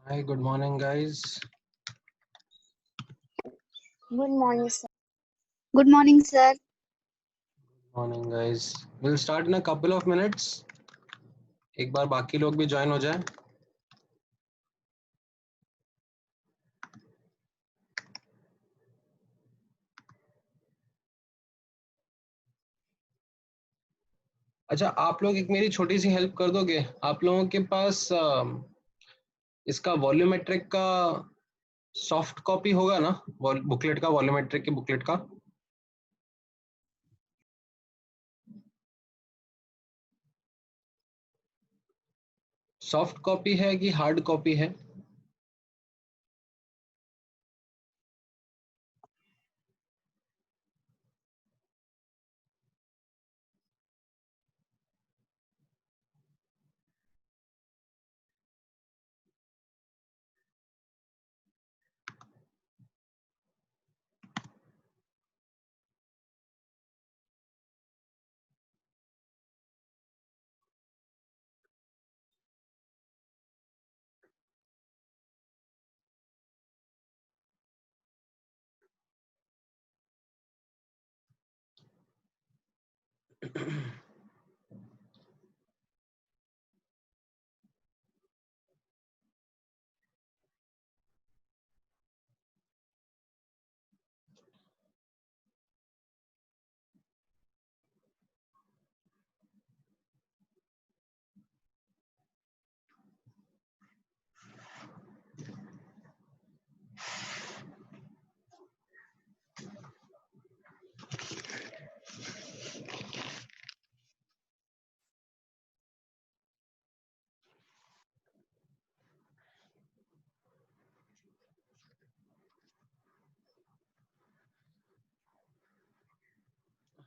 Hi, good morning, guys. Good morning, sir. Good morning, sir. Morning, guys. We'll start in a couple of minutes. एक बार बाकी लोग भी join हो जाए. अच्छा, आप लोग एक मेरी छोटी सी हेल्प कर दोगे? आप लोगों के पास इसका वॉल्यूमेट्रिक का सॉफ्ट कॉपी होगा ना? बुकलेट का, वॉल्यूमेट्रिक के बुकलेट का. सॉफ्ट कॉपी है कि हार्ड कॉपी है?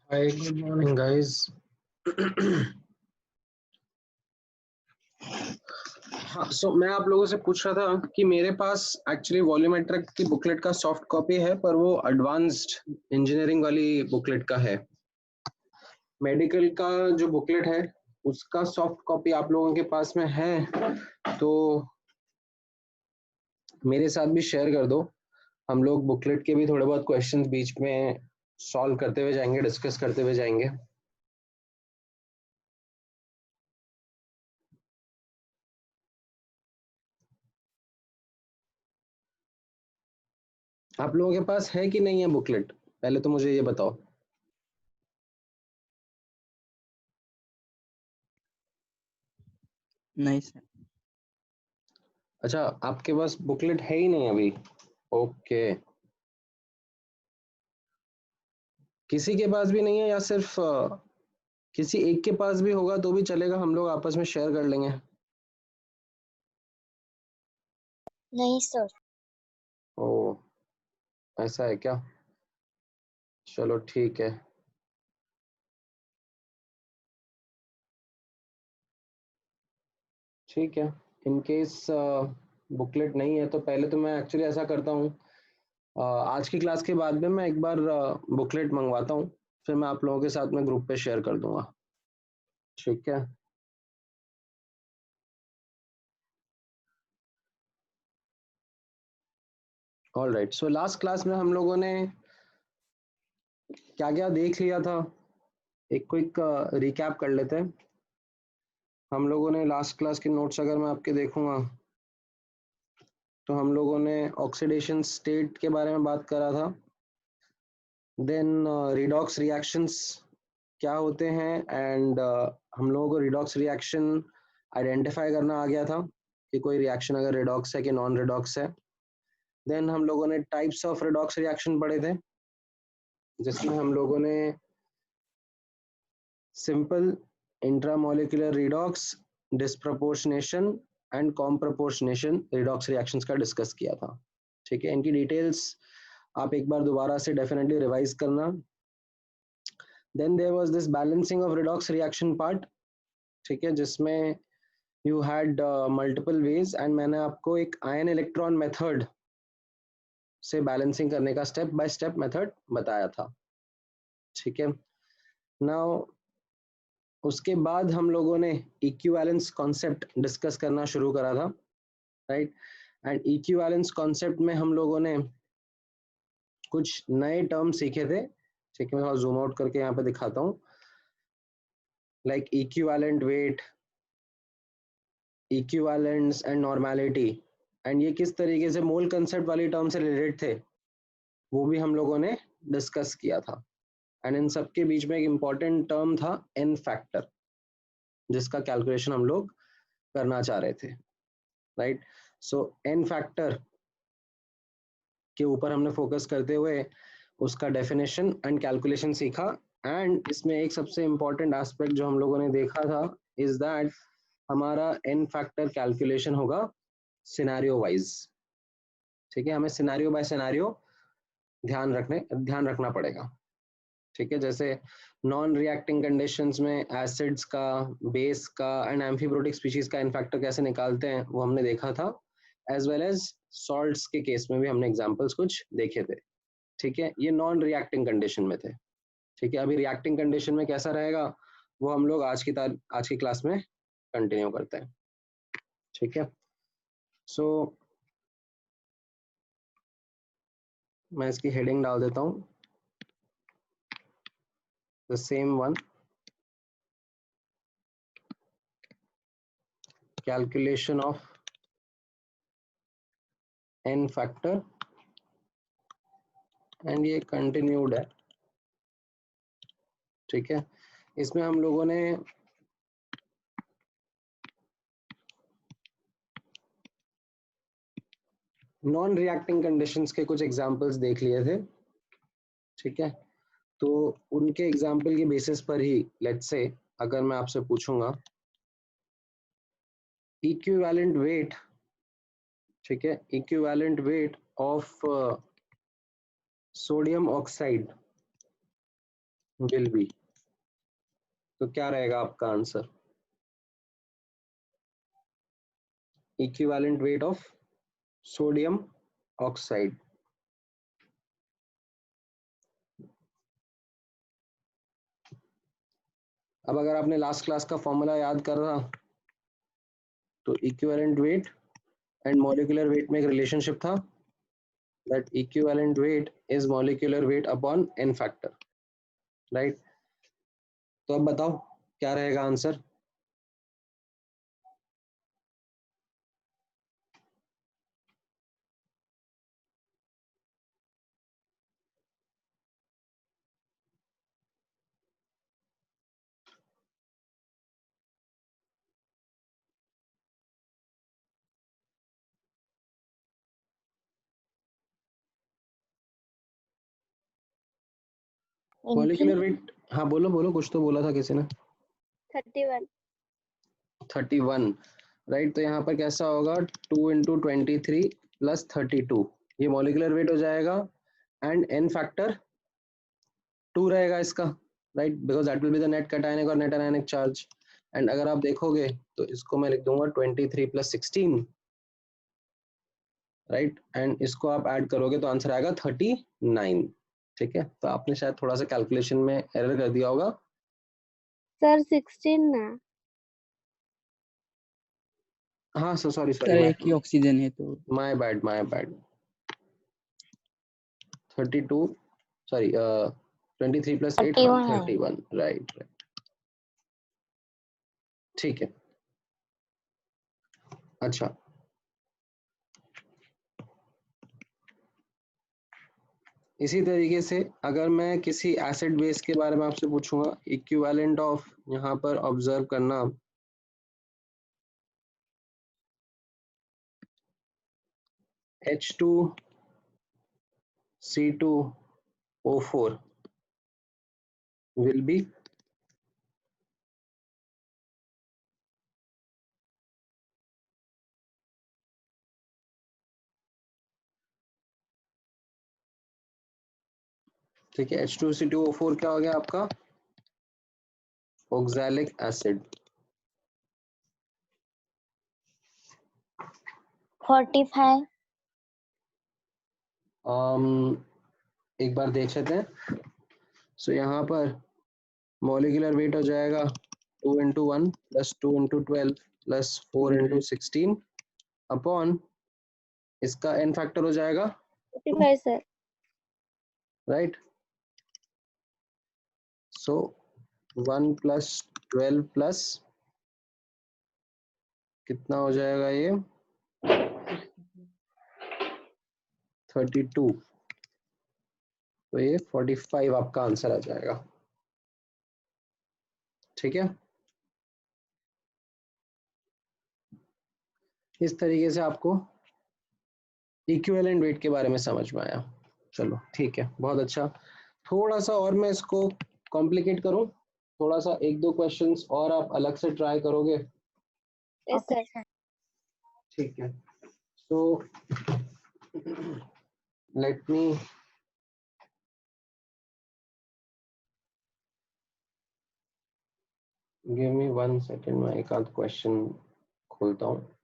Hi, good morning, guys. हाँ, सो मैं आप लोगों से पूछ रहा था कि मेरे पास एक्चुअली वॉल्यूमेट्रिक की बुकलेट का सॉफ्ट कॉपी है, पर वो एडवांस्ड इंजीनियरिंग वाली बुकलेट का है. मेडिकल का जो बुकलेट है उसका सॉफ्ट कॉपी आप लोगों के पास में है तो मेरे साथ भी शेयर कर दो. हम लोग बुकलेट के भी थोड़े बहुत क्वेश्चंस बीच में सॉल्व करते हुए जाएंगे, डिस्कस करते हुए जाएंगे. आप लोगों के पास है कि नहीं है बुकलेट? पहले तो मुझे ये बताओ. नहीं सर. अच्छा, आपके पास बुकलेट है ही नहीं अभी. ओके. किसी के पास भी नहीं है या सिर्फ किसी एक के पास भी होगा तो भी चलेगा, हम लोग आपस में शेयर कर लेंगे. नहीं, सर. ओ, ऐसा है क्या? चलो ठीक है. ठीक है. इन केस बुकलेट नहीं है तो पहले तो मैं एक्चुअली ऐसा करता हूँ, आज की क्लास के बाद में मैं एक बार बुकलेट मंगवाता हूँ, फिर मैं आप लोगों के साथ में ग्रुप पे शेयर कर दूंगा. ठीक है. All right. So last class में हम लोगों ने क्या क्या देख लिया था, एक क्विक रिकैप कर लेते हैं. हम लोगों ने लास्ट क्लास के नोट्स अगर मैं आपके देखूंगा तो हम लोगों ने ऑक्सीडेशन स्टेट के बारे में बात करा था. देन रिडॉक्स रिएक्शंस क्या होते हैं एंड हम लोगों को रिडॉक्स रिएक्शन आइडेंटिफाई करना आ गया था कि कोई रिएक्शन अगर रिडॉक्स है कि नॉन रिडॉक्स है. देन हम लोगों ने टाइप्स ऑफ रिडॉक्स रिएक्शन पढ़े थे, जिसमें हम लोगों ने simple, intramolecular redox, disproportionation and comproportionation redox reactions का डिस्कस किया था. ठीक है. इनकी डिटेल्स आप एक बार दोबारा से डेफिनेटली रिवाइज करना. Then there was this balancing of redox reaction part. ठीक है, जिसमें you had multiple ways and मैंने आपको एक आयन इलेक्ट्रॉन मेथड से बैलेंसिंग करने का स्टेप बाय स्टेप मेथड बताया था. ठीक है. नाउ उसके बाद हम लोगों ने इक्विवेलेंस कॉन्सेप्ट डिस्कस करना शुरू करा था, राइट. एंड इक्विवेलेंस कॉन्सेप्ट में हम लोगों ने कुछ नए टर्म सीखे थे, ठीक है, मैं जूम आउट करके यहाँ पे दिखाता हूँ, like equivalent weight, equivalence and normality, and ये किस तरीके से मोल कंसेप्ट वाली टर्म से रिलेटेड थे वो भी हम लोगों ने डिस्कस किया था। एंड इन सबके बीच में एक इम्पॉर्टेंट टर्म था एन फैक्टर, जिसका कैलकुलेशन हम लोग करना चाह रहे थे, राइट। सो एन फैक्टर के ऊपर हमने फोकस करते हुए उसका डेफिनेशन एंड कैलकुलेशन सीखा। एंड इसमें एक सबसे इम्पॉर्टेंट एस्पेक्ट जो हम लोगों ने देखा था इज दैट हमारा एन फैक्टर कैलकुलेशन होगा सिनेरियो वाइज, ठीक है, हमें सिनेरियो बाय सिनेरियो ध्यान रखना पड़ेगा, ठीक है। जैसे नॉन रिएक्टिंग कंडीशंस में एसिड्स का, बेस का एंड एम्फीब्रोटिक स्पीशीज का इन फैक्टर कैसे निकालते हैं वो हमने देखा था, एज वेल एज सॉल्ट्स के केस में भी हमने एग्जांपल्स कुछ देखे थे, ठीक है। ये नॉन रिएक्टिंग कंडीशन में थे, ठीक है। अभी रिएक्टिंग कंडीशन में कैसा रहेगा वो हम लोग आज की क्लास में कंटिन्यू करते हैं, ठीक है। सो मैं इसकी हेडिंग डाल देता हूँ, the same one, calculation of n factor, and ये कंटिन्यूड है, ठीक है। इसमें हम लोगों ने नॉन रिएक्टिंग कंडीशंस के कुछ एग्जांपल्स देख लिए थे, ठीक है। तो उनके एग्जांपल के बेसिस पर ही लेट्स से अगर मैं आपसे पूछूंगा इक्विवेलेंट वेट, ठीक है, equivalent weight of sodium oxide will be, तो क्या रहेगा आपका answer? Equivalent weight of sodium oxide, अब अगर आपने लास्ट क्लास का फॉर्मूला याद कर रहा तो equivalent weight and molecular weight में एक रिलेशनशिप था, that equivalent weight is molecular weight upon n factor, right. तो अब बताओ क्या रहेगा आंसर? मॉलिक्यूलर वेट, हाँ बोलो बोलो, कुछ तो बोला था किसी ने। 31। 31, राइट। तो यहाँ पर कैसा होगा, 2 × 23 + 32, ये मॉलिक्यूलर वेट हो जाएगा, एंड एन फैक्टर 2 रहेगा इसका, right, because that will be the net cationic और नेट आयनिक चार्ज। एंड अगर आप देखोगे तो इसको मैं लिख दूंगा 23 + 16, राइट, एंड इसको आप ऐड करोगे तो आंसर आएगा 39, ठीक है। तो आपने शायद थोड़ा सा कैलकुलेशन में एरर कर दिया होगा। सर 16 ना। हाँ सॉरी सर एक ही ऑक्सीजन है तो माय बैड 32, सॉरी 23 + 8 31, राइट, ठीक है। अच्छा, इसी तरीके से अगर मैं किसी एसिड बेस के बारे में आपसे पूछूंगा, इक्विवेलेंट ऑफ, यहाँ पर ऑब्जर्व करना, H2C2O4 will be, ठीक है, H2C2O4 क्या हो गया आपका? Oxalic acid. 45। एक बार देख लेते हैं। सो यहाँ पर मॉलिक्यूलर वेट हो जाएगा 2 × 1 + 2 × 12 + 4 × 16 अपॉन इसका n फैक्टर हो जाएगा 45 सर। राइट। सो 1 + 12 प्लस कितना हो जाएगा ये 32, तो ये 45 आपका आंसर आ जाएगा। ठीक है, इस तरीके से आपको इक्विवेलेंट वेट के बारे में समझ में आया। चलो ठीक है, बहुत अच्छा। थोड़ा सा और मैं इसको कॉम्प्लिकेट करूं, थोड़ा सा 1-2 क्वेश्चंस और आप अलग से ट्राई करोगे? Yes sir. ठीक है, so let me give me 1 second, मैं एक आध क्वेश्चन खोलता हूँ।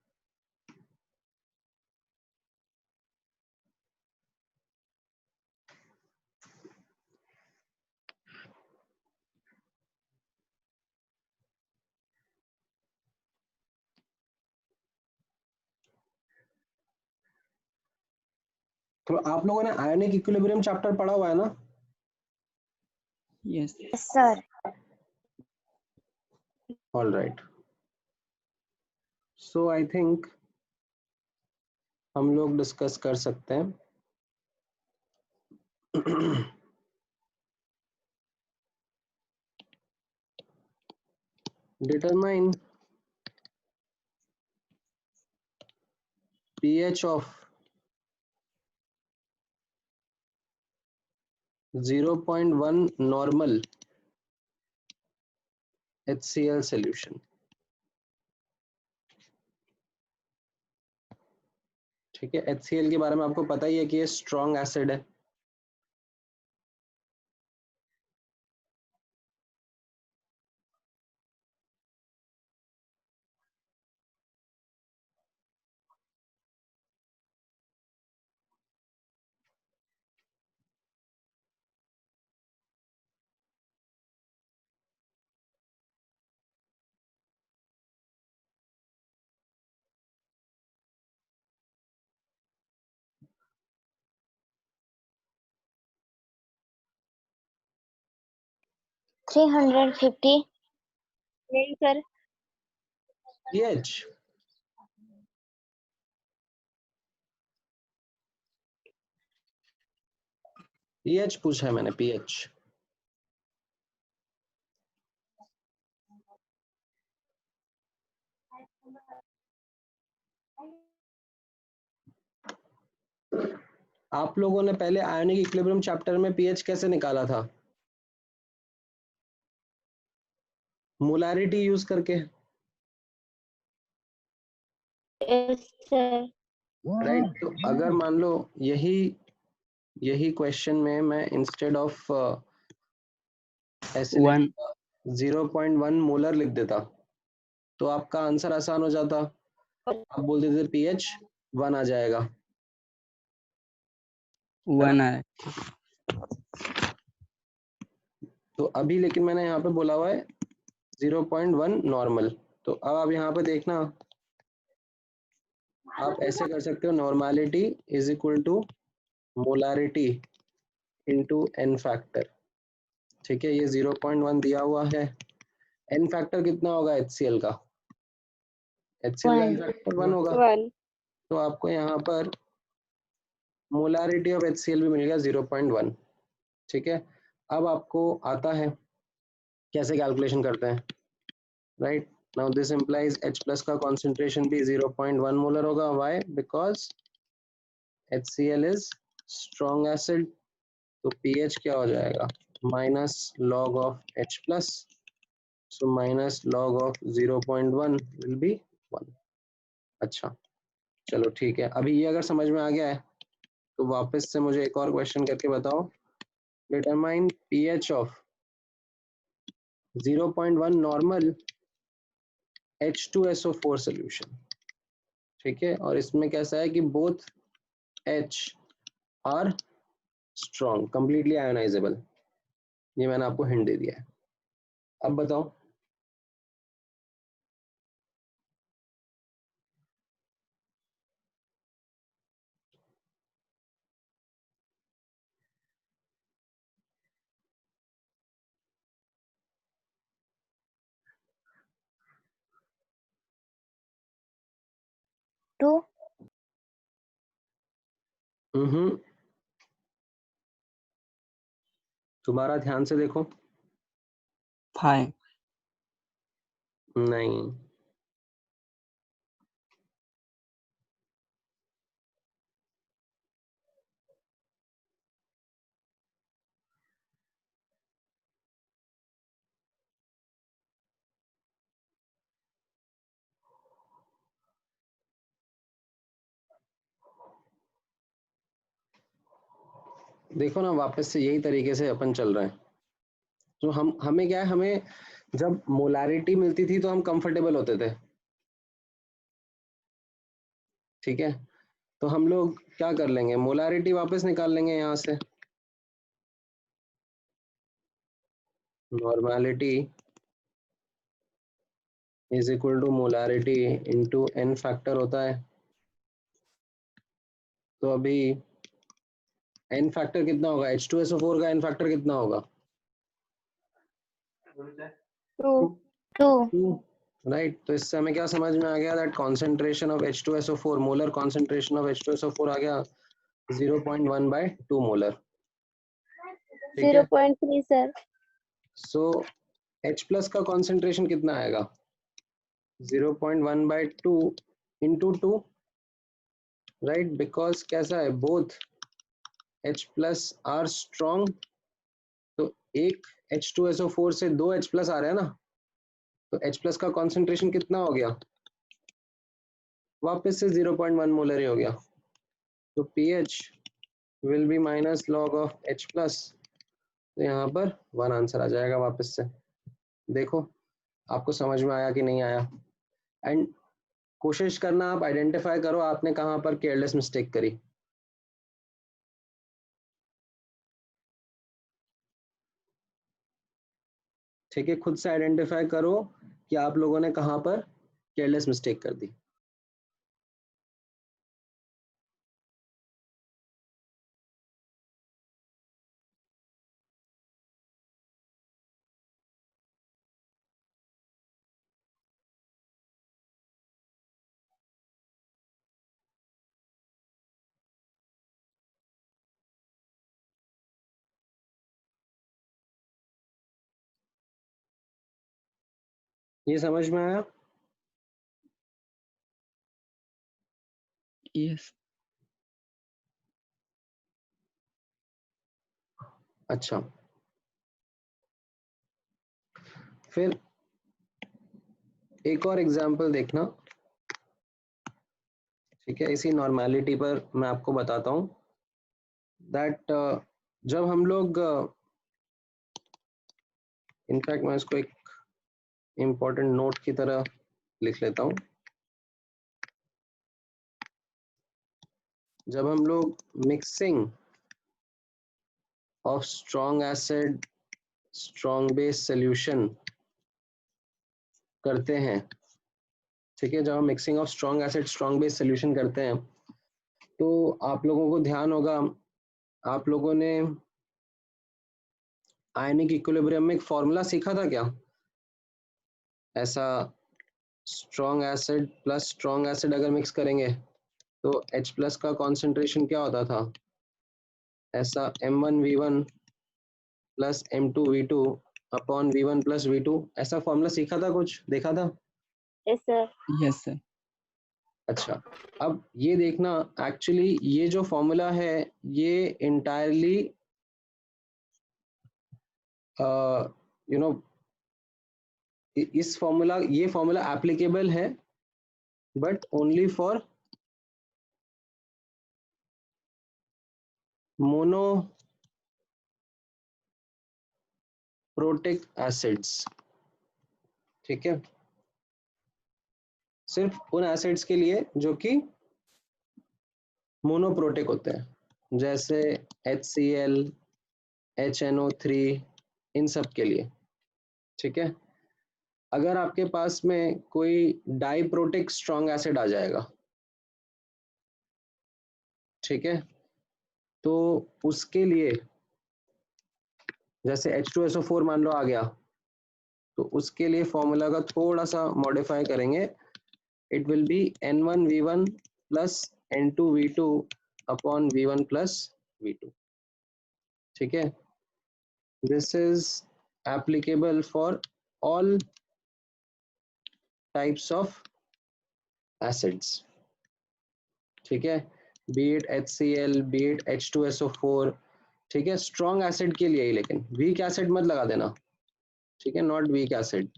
तो आप लोगों ने आयोनिक इक्विलिब्रियम चैप्टर पढ़ा हुआ है ना? Yes yes sir. All right, so I think हम लोग डिस्कस कर सकते हैं। Determine pH of 0.1 normal HCl solution। ठीक है, HCl के बारे में आपको पता ही है कि ये स्ट्रॉन्ग एसिड है। थ्री 350 नहीं सर। pH pH पूछा है मैंने, pH। आप लोगों ने पहले आयोनिक इक्विलिब्रियम चैप्टर में pH कैसे निकाला था? मोलैरिटी यूज करके, यस सर। राइट। तो अगर मान लो यही क्वेश्चन में मैं इंस्टेड ऑफ ऐसे 1 0.1 मोलर लिख देता तो आपका आंसर आसान हो जाता। आप बोल देते pH 1 आ जाएगा, है 1 ना? है। तो अभी लेकिन मैंने यहाँ पे बोला हुआ है 0.1 नॉर्मल। तो अब आप यहाँ पे देखना, आप ऐसे कर सकते हो, normality is equal to molarity into n factor. ठीक है, ये 0.1 दिया हुआ है। एन फैक्टर कितना होगा HCl का? HCl का एन फैक्टर 1 होगा। 1। तो आपको यहाँ पर मोलारिटी ऑफ HCl भी मिलेगा 0.1। ठीक है, अब आपको आता है कैसे कैलकुलेशन करते हैं, right. Now this implies H plus का कॉन्सेंट्रेशन भी 0.1 मोलर होगा। Why? Because HCl is strong acid. तो pH क्या हो जाएगा? Minus log of H plus, so minus log of 0.1 will be 1। अच्छा, चलो ठीक है, अभी ये अगर समझ में आ गया है तो वापस से मुझे एक और क्वेश्चन करके बताओ। Determine pH of 0.1 normal H2SO4 solution. ठीक है, और इसमें कैसा है कि both H are strong, completely ionizable. ये मैंने आपको हिंट दे दिया है। अब बताओ 2. दोबारा ध्यान से देखो। 5. नहीं, देखो ना, वापस से यही तरीके से अपन चल रहे हैं। तो हमें क्या है, हमें जब मोलारिटी मिलती थी तो हम कंफर्टेबल होते थे, ठीक है। तो हम लोग क्या कर लेंगे, मोलारिटी वापस निकाल लेंगे यहाँ से। Normality is equal to molarity into n factor होता है। तो अभी एन फैक्टर कितना होगा, H2SO4 का एन फैक्टर कितना होगा? 2. 2. राइट। तो इससे हमें क्या समझ में आ गया, that concentration of H2SO4, molar concentration of H2SO4 आ गया 0.1/2 मोलर, ठीक है। 0.3 सर. सो H प्लस का कॉन्सेंट्रेशन कितना आएगा, 0.1/2 इंटू 2, राइट, बिकॉज कैसा है, both H plus are strong. तो एक H2SO4 से 2 H प्लस आ रहे हैं ना, तो H प्लस का कॉन्सेंट्रेशन कितना हो गया, वापस से 0.1 मोलर ही हो गया। तो pH will be minus log of H plus. तो यहाँ पर 1 आंसर आ जाएगा वापस से। देखो आपको समझ में आया कि नहीं आया, एंड कोशिश करना आप आइडेंटिफाई करो आपने कहाँ पर केयरलेस मिस्टेक करी। ठीक है, खुद से आइडेंटिफाई करो कि आप लोगों ने कहाँ पर केयरलेस मिस्टेक कर दी। ये समझ में आया? Yes. अच्छा, फिर एक और एग्जांपल देखना, ठीक है। इसी नॉर्मेलिटी पर मैं आपको बताता हूँ दैट जब हम लोग, इनफैक्ट मैं इसको एक इम्पोर्टेंट नोट की तरह लिख लेता हूँ। जब हम लोग mixing of strong acid strong base solution करते हैं, ठीक है, जब हम mixing of strong acid strong base solution करते हैं, तो आप लोगों को ध्यान होगा, आप लोगों ने आयनिक इक्विलिब्रियम में एक फॉर्मूला सीखा था क्या, ऐसा strong acid plus strong acid अगर मिक्स करेंगे तो H प्लस का कॉन्सेंट्रेशन क्या होता था, ऐसा M1V1 plus M2V2 upon V1 plus V2, ऐसा फॉर्मूला सीखा था, कुछ देखा था? Yes sir. Yes, sir. अच्छा, अब ये देखना, एक्चुअली ये जो फॉर्मूला है ये इंटायरली यू नो इस फॉर्मूला, ये फॉर्मूला एप्लीकेबल है but only for monoprotic acids, ठीक है, सिर्फ उन एसिड्स के लिए जो कि मोनोप्रोटिक होते हैं, जैसे HCl HNO3 इन सब के लिए, ठीक है। अगर आपके पास में कोई डाइप्रोटिक स्ट्रॉन्ग एसिड आ जाएगा, ठीक है, तो उसके लिए जैसे H2SO4 मान लो आ गया, तो उसके लिए फॉर्मूला का थोड़ा सा मॉडिफाई करेंगे, it will be N1V1 plus N2V2 upon V1 plus V2. ठीक है, this is applicable for all types of acids. ठीक है, be it HCl, be it H2SO4. ठीक है, स्ट्रॉन्ग एसिड के लिए ही, लेकिन वीक एसिड मत लगा देना. ठीक है, नॉट वीक एसिड.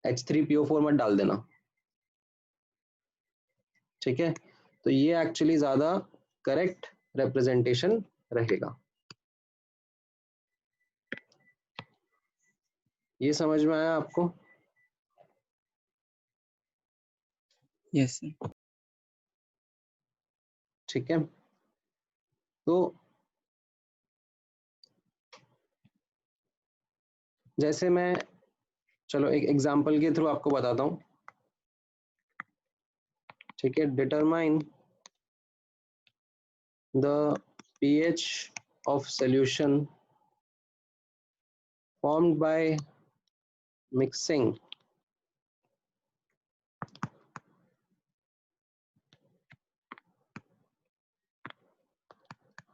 H3PO4 मत डाल देना. ठीक है, तो ये एक्चुअली ज्यादा करेक्ट रिप्रेजेंटेशन रहेगा. ये समझ में आया आपको? Yes, sir. ठीक है, तो जैसे मैं, चलो एक एग्जांपल के थ्रू आपको बताता हूँ. ठीक है, determine the pH of solution formed by mixing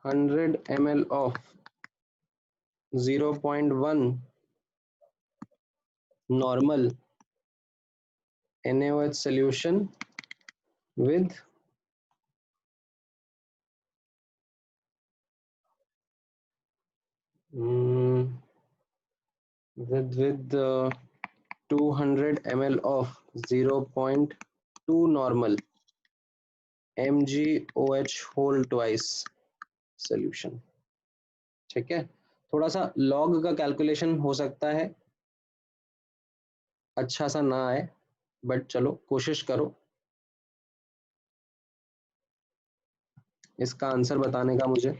100 ml of 0.1 normal NaOH solution with with 200 ml of 0.2 normal MgOH whole twice solution. ठीक है, थोड़ा सा लॉग का कैलकुलेशन हो सकता है अच्छा सा ना आए, बट चलो कोशिश करो इसका आंसर बताने का मुझे.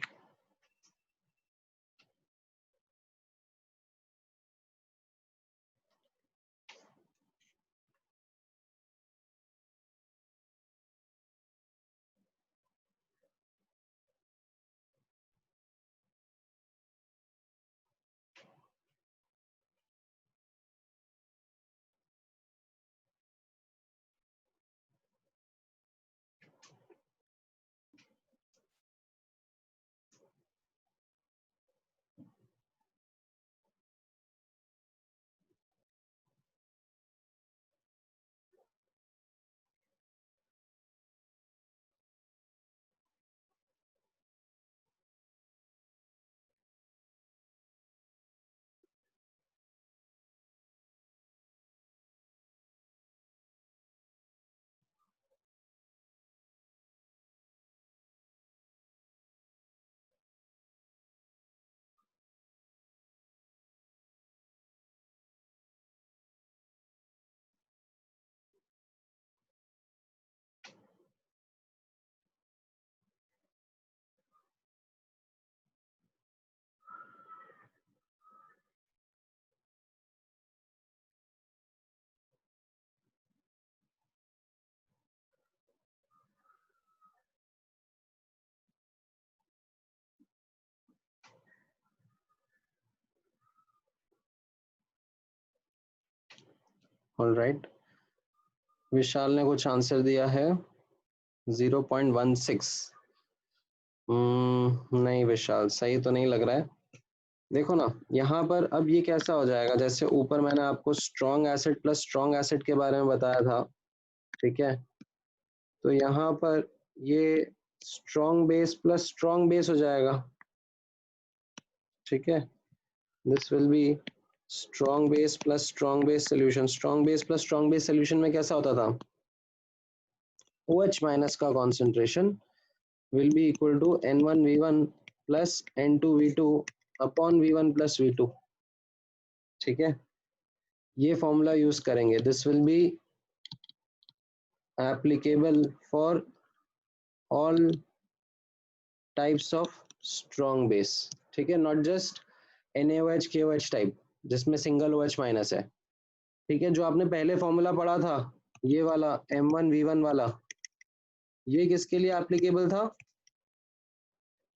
ऑलराइट, विशाल ने कुछ आंसर दिया है 0.16. नहीं विशाल, सही तो नहीं लग रहा है. देखो ना, यहाँ पर अब ये कैसा हो जाएगा, जैसे ऊपर मैंने आपको strong acid plus strong acid के बारे में बताया था. ठीक है, तो यहाँ पर ये strong base plus strong base हो जाएगा. ठीक है, this will be strong base plus strong base solution. Strong base plus strong base solution में कैसा होता था, OH माइनस का concentration will be equal to N1V1 plus N2V2 upon V1 plus V2. ठीक है, ये फॉर्मूला यूज करेंगे. This will be applicable for all types of strong base. ठीक है, not just NaOH KOH type जिसमें single OH minus है. ठीक है, जो आपने पहले फॉर्मूला पढ़ा था ये वाला M1V1 वाला, ये किसके लिए एप्लीकेबल था?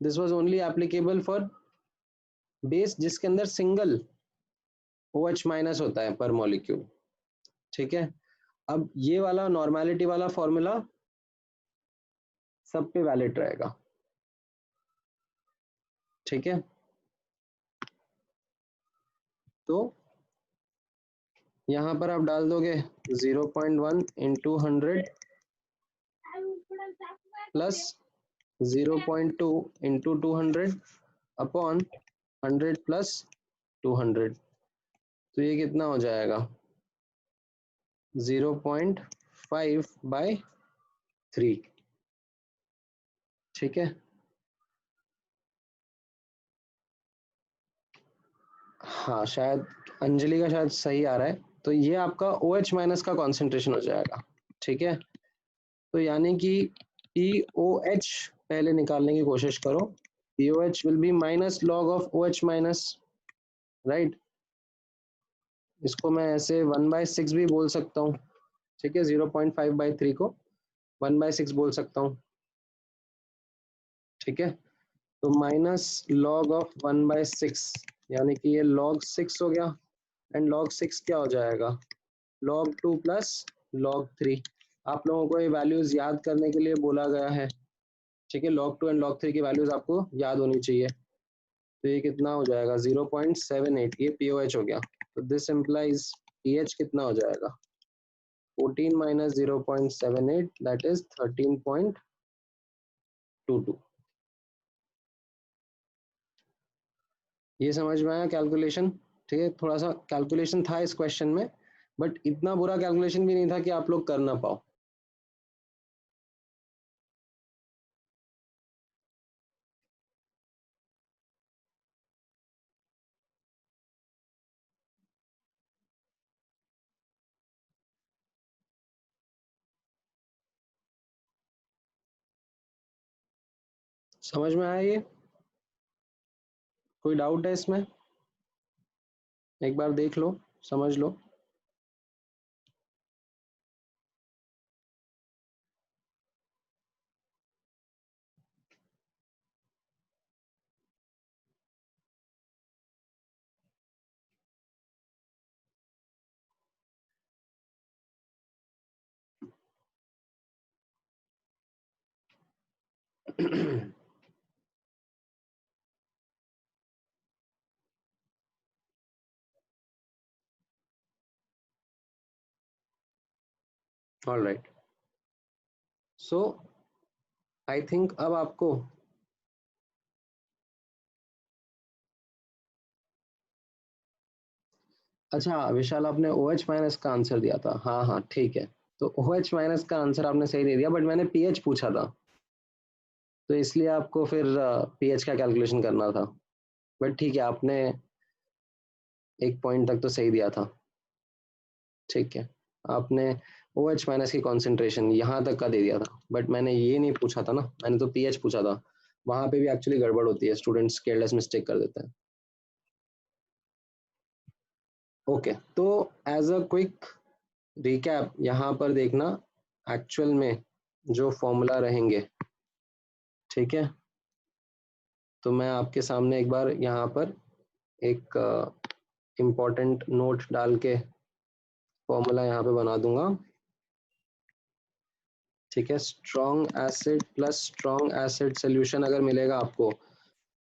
This was only applicable for base जिसके अंदर सिंगल OH माइनस होता है पर मॉलिक्यूल. ठीक है, अब ये वाला नॉर्मेलिटी वाला फॉर्मूला सब पे वैलिड रहेगा, ठीक है। तो यहाँ पर आप डाल दोगे 0.1 into 100 plus 0.2 into 200 upon 100 plus 200, तो ये कितना हो जाएगा 0.5/3, ठीक है। हाँ शायद अंजलि का शायद सही आ रहा है, तो ये आपका OH माइनस का कॉन्सेंट्रेशन हो जाएगा, ठीक है। तो यानी कि POH पहले निकालने की कोशिश करो, POH will be minus log of OH minus, right. इसको मैं ऐसे 1/6 भी बोल सकता हूँ, ठीक है। 0.5/3 को 1/6 बोल सकता हूँ, ठीक है। तो माइनस लॉग ऑफ 1/6 यानी कि ये log 6 हो गया, एंड log 6 क्या हो जाएगा log 2 प्लस log 3। आप लोगों को ये वैल्यूज याद करने के लिए बोला गया है, ठीक है। log 2 एंड log 3 की वैल्यूज आपको याद होनी चाहिए। तो ये कितना हो जाएगा 0.78, ये POH हो गया। तो दिस इम्प्लाइज pH कितना हो जाएगा 14 माइनस 0.78, दैट इज 13.22। ये समझ में आया कैलकुलेशन, ठीक है। थोड़ा सा कैलकुलेशन था इस क्वेश्चन में, बट इतना बुरा कैलकुलेशन भी नहीं था कि आप लोग कर ना पाओ। समझ में आया ये? कोई डाउट है इसमें? एक बार देख लो, समझ लो। All right, so I think अब आपको अच्छा विशाल, आपने OH माइनस का आंसर दिया था, हाँ हाँ ठीक है। तो OH माइनस का आंसर आपने सही दे दिया, बट मैंने pH पूछा था, तो इसलिए आपको फिर pH का कैलकुलेशन करना था। बट ठीक है, आपने एक पॉइंट तक तो सही दिया था, ठीक है। आपने OH माइनस की कॉन्सेंट्रेशन यहाँ तक का दे दिया था, बट मैंने ये नहीं पूछा था ना, मैंने तो pH पूछा था। वहां पे भी एक्चुअली गड़बड़ होती है, स्टूडेंट्स केयरलेस मिस्टेक कर देते हैं। ओके, तो एज अ क्विक रिकैप यहाँ पर देखना एक्चुअल में जो फॉर्मूला रहेंगे, ठीक है। तो मैं आपके सामने एक बार यहाँ पर एक इम्पॉर्टेंट नोट डाल के फॉर्मूला यहाँ पे बना दूंगा, ठीक है। Strong acid plus strong acid solution अगर मिलेगा आपको,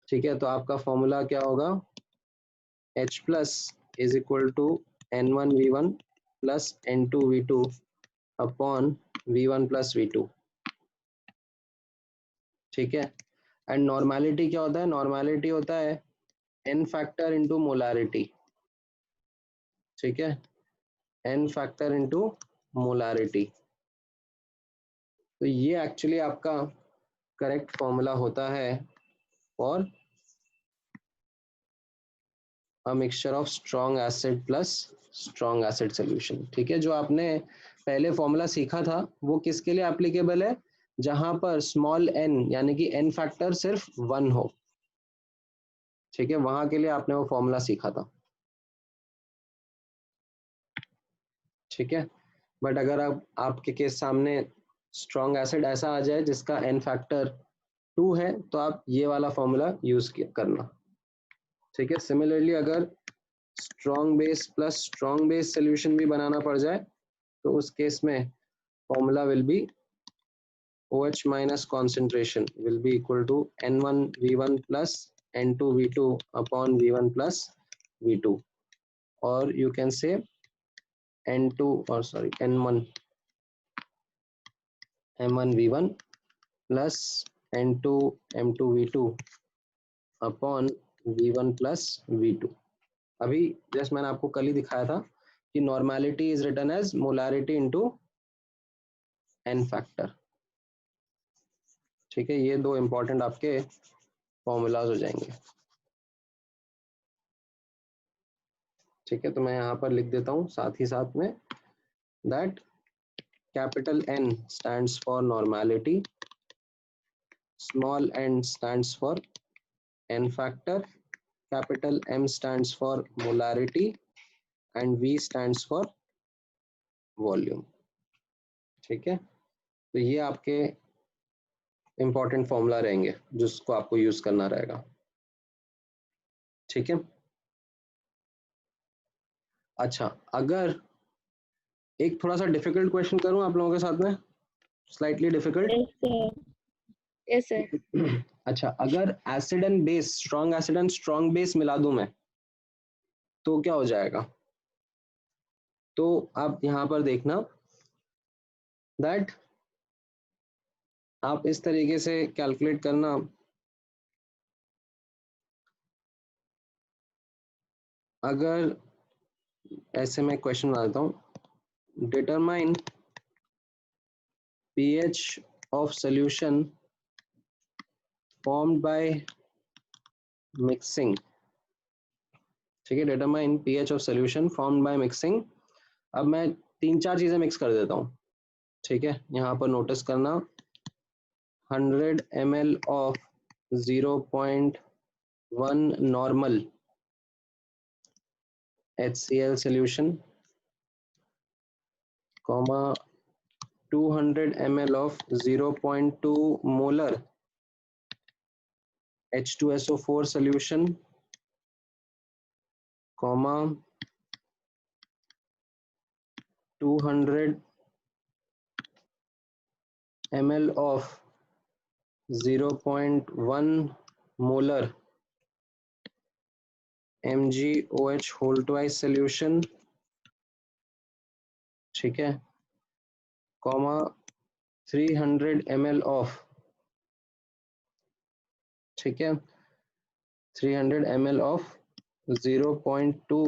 ठीक है, तो आपका फॉर्मूला क्या होगा H plus is equal to N1V1 plus N2V2 upon V1 plus V2, ठीक है। एंड नॉर्मेलिटी क्या होता है, नॉर्मेलिटी होता है N फैक्टर इंटू मोलारिटी, ठीक है। N फैक्टर इंटू मोलारिटी, तो ये एक्चुअली आपका करेक्ट फॉर्मूला होता है for a mixture of strong acid plus strong acid solution, ठीक है। जो आपने पहले फॉर्मूला सीखा था वो किसके लिए एप्लीकेबल है, जहां पर स्मॉल n यानी कि n फैक्टर सिर्फ 1 हो, ठीक है, वहां के लिए आपने वो फॉर्मूला सीखा था, ठीक है। बट अगर आप आपके केस सामने स्ट्रॉन्ग एसिड ऐसा आ जाए जिसका n फैक्टर 2 है, तो आप ये वाला फॉर्मूला यूज करना, ठीक है। सिमिलरली अगर strong base plus strong base solution भी बनाना पड़ जाए, तो उस केस में formula will be OH minus concentration will be equal to N1 V1 plus N2 V2 upon V1 plus V2, or you can say N2 or sorry N1 M1 V1 plus N2 M2 V2 upon V1 plus V2। अभी just मैंने आपको कल ही दिखाया था कि normality is written as molarity into n factor. ठीक है, ये दो इंपॉर्टेंट आपके फॉर्मूलाज हो जाएंगे। ठीक है, तो मैं यहाँ पर लिख देता हूँ साथ ही साथ में that capital N stands for normality, small n stands for n factor, capital M stands for molarity and V stands for volume। ठीक है, तो ये आपके इंपॉर्टेंट फॉर्मूला रहेंगे जिसको आपको यूज करना रहेगा। ठीक है, अच्छा अगर एक थोड़ा सा डिफिकल्ट क्वेश्चन करूं आप लोगों के साथ में, slightly difficult. Yes, sir. Yes, sir. अच्छा, अगर acid and base, strong acid and strong base मिला दूं मैं तो क्या हो जाएगा? तो आप यहाँ पर देखना दैट आप इस तरीके से कैलकुलेट करना, अगर ऐसे में क्वेश्चन बना देता हूँ, determine pH of solution formed by mixing। ठीक है, determine pH of solution formed by mixing। अब मैं तीन चार चीजें मिक्स कर देता हूँ। ठीक है, यहाँ पर नोटिस करना 100 ml of 0.1 normal HCl solution, comma 200 ml of 0.2 molar H2SO4 solution, comma 200 ml of 0.1 molar MgOH whole twice solution। ठीक है, कॉमा 300 ml of, ठीक है, 300 ml of 0.2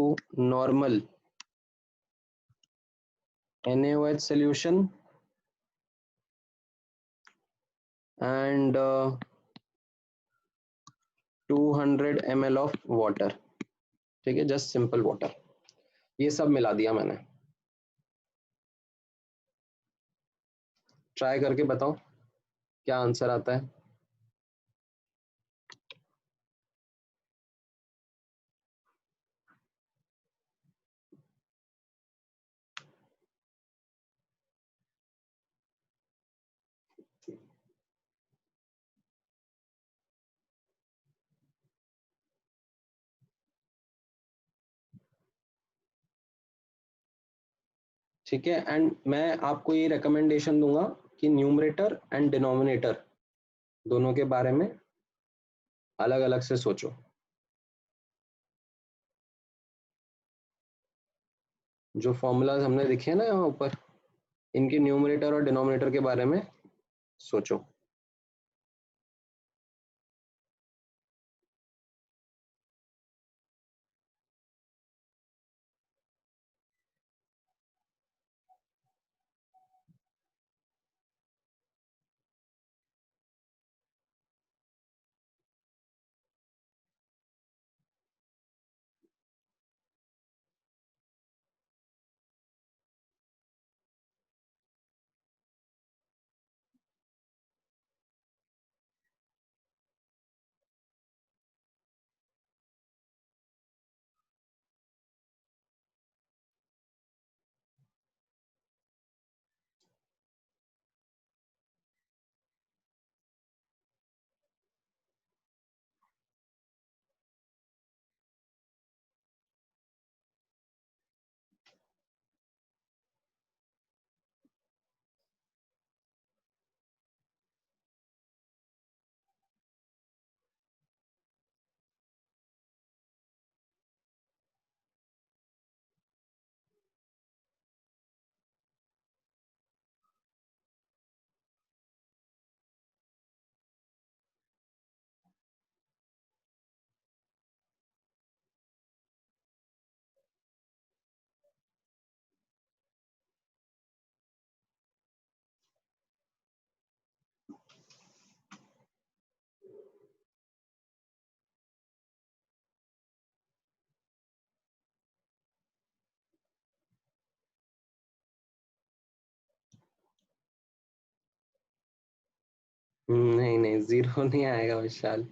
normal NaOH solution and 200 ml of water। ठीक है, just simple water, ये सब मिला दिया मैंने। ट्राई करके बताओ क्या आंसर आता है। ठीक है, एंड मैं आपको ये रिकमेंडेशन दूंगा कि न्यूमरेटर एंड डिनोमिनेटर दोनों के बारे में अलग अलग से सोचो। जो फॉर्मूलाज हमने लिखे हैं ना यहाँ ऊपर, इनके न्यूमरेटर और डिनोमिनेटर के बारे में सोचो। नहीं नहीं, जीरो नहीं आएगा विशाल।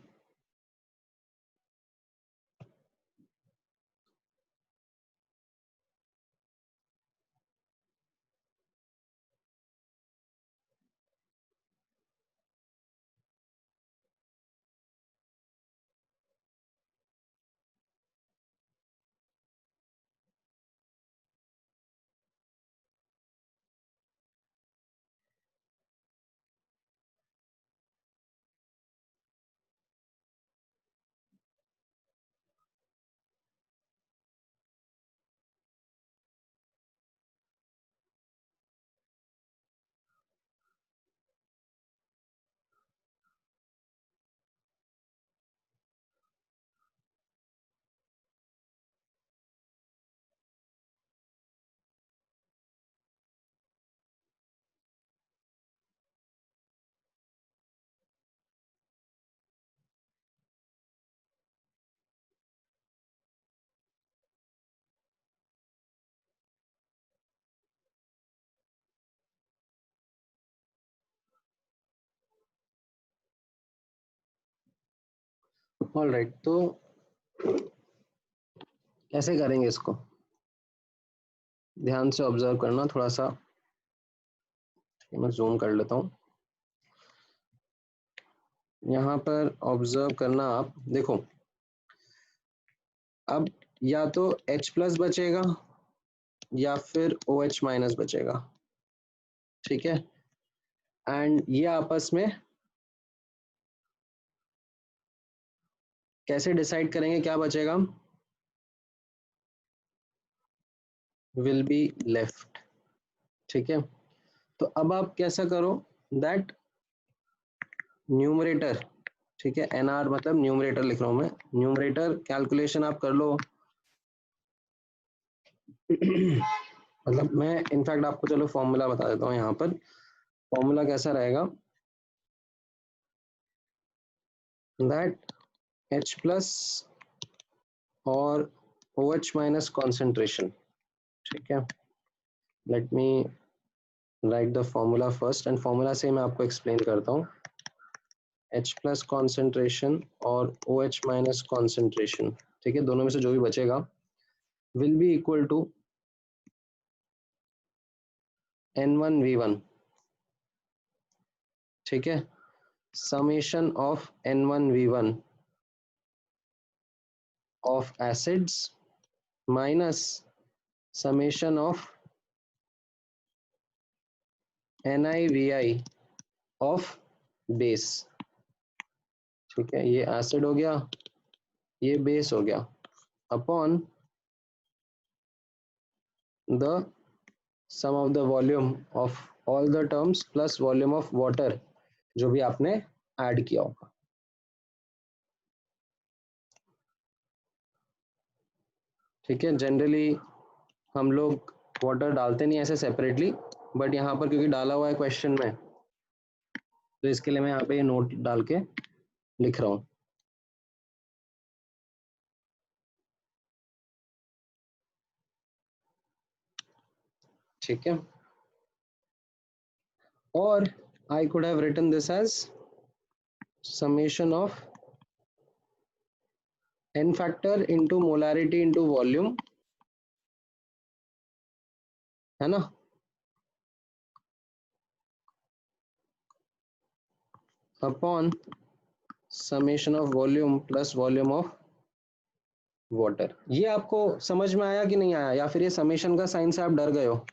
ऑलराइट, तो कैसे करेंगे इसको, ध्यान से ऑब्जर्व करना थोड़ा सा। मैं जूम कर लेता हूँ। यहाँ पर ऑब्जर्व करना, आप देखो, अब या तो H प्लस बचेगा या फिर OH माइनस बचेगा, ठीक है। एंड ये आपस में कैसे डिसाइड करेंगे क्या बचेगा, विल बी लेफ्ट, ठीक है। तो अब आप कैसा करो, दैट न्यूमरेटर, ठीक है, NR मतलब न्यूमरेटर लिख रहा हूं मैं, न्यूमरेटर कैलकुलेशन आप कर लो। मतलब मैं इनफैक्ट आपको चलो फॉर्मूला बता देता हूँ। यहाँ पर फॉर्मूला कैसा रहेगा, दैट H प्लस और OH माइनस कॉन्सेंट्रेशन, ठीक है। Let me right the formula first, and formula से मैं आपको एक्सप्लेन करता हूँ। H प्लस कॉन्सेंट्रेशन और OH माइनस कॉन्सेंट्रेशन, ठीक है, दोनों में से जो भी बचेगा will be equal to N1V1, ठीक है, summation of N1V1 of acids minus summation of NiVi of base, ठीक है, ये एसिड हो गया, ये बेस हो गया, upon the sum of the volume of all the terms plus volume of water जो भी आपने ऐड किया होगा, ठीक है। जनरली हम लोग वाटर डालते नहीं ऐसे सेपरेटली, बट यहाँ पर क्योंकि डाला हुआ है क्वेश्चन में, तो इसके लिए मैं यहाँ पे ये नोट डाल के लिख रहा हूँ, ठीक है। और I could have written this as summation of n factor into molarity into volume, है ना, upon summation of volume plus volume of water. ये आपको समझ में आया कि नहीं आया, या फिर ये समेशन का साइन से आप डर गए हो?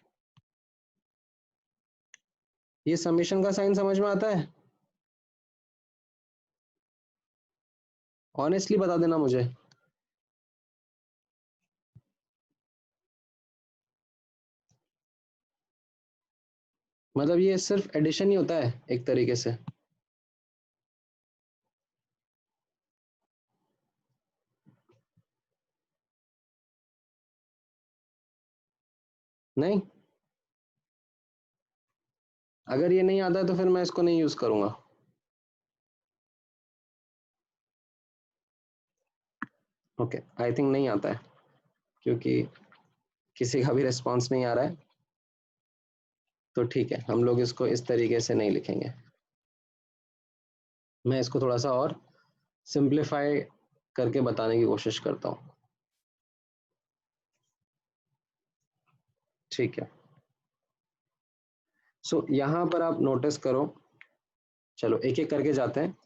ये समेशन का साइन समझ में आता है? ऑनेस्टली बता देना मुझे। मतलब ये सिर्फ एडिशन ही होता है एक तरीके से। नहीं, अगर ये नहीं आता तो फिर मैं इसको नहीं यूज करूंगा। ओके, आई थिंक नहीं आता है, क्योंकि किसी का भी रिस्पॉन्स नहीं आ रहा है, तो ठीक है, हम लोग इसको इस तरीके से नहीं लिखेंगे। मैं इसको थोड़ा सा और सिंप्लीफाई करके बताने की कोशिश करता हूँ, ठीक है। सो यहाँ पर आप नोटिस करो, चलो एक एक करके जाते हैं।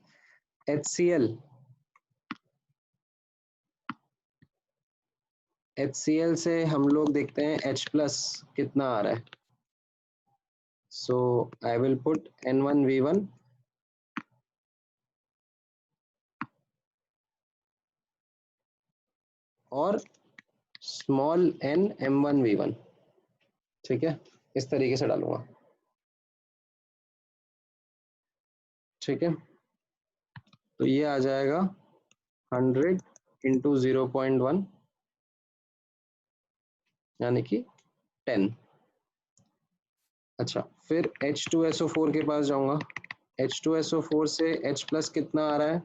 HCl से हम लोग देखते हैं H प्लस कितना आ रहा है। सो आई विल पुट N1V1 और स्मॉल n M1V1, ठीक है, इस तरीके से डालूंगा, ठीक है। तो ये आ जाएगा 100 इंटू 0.1 यानी कि 10। अच्छा, फिर H2SO4 के पास जाऊंगा। H2SO4 से H प्लस कितना आ रहा है,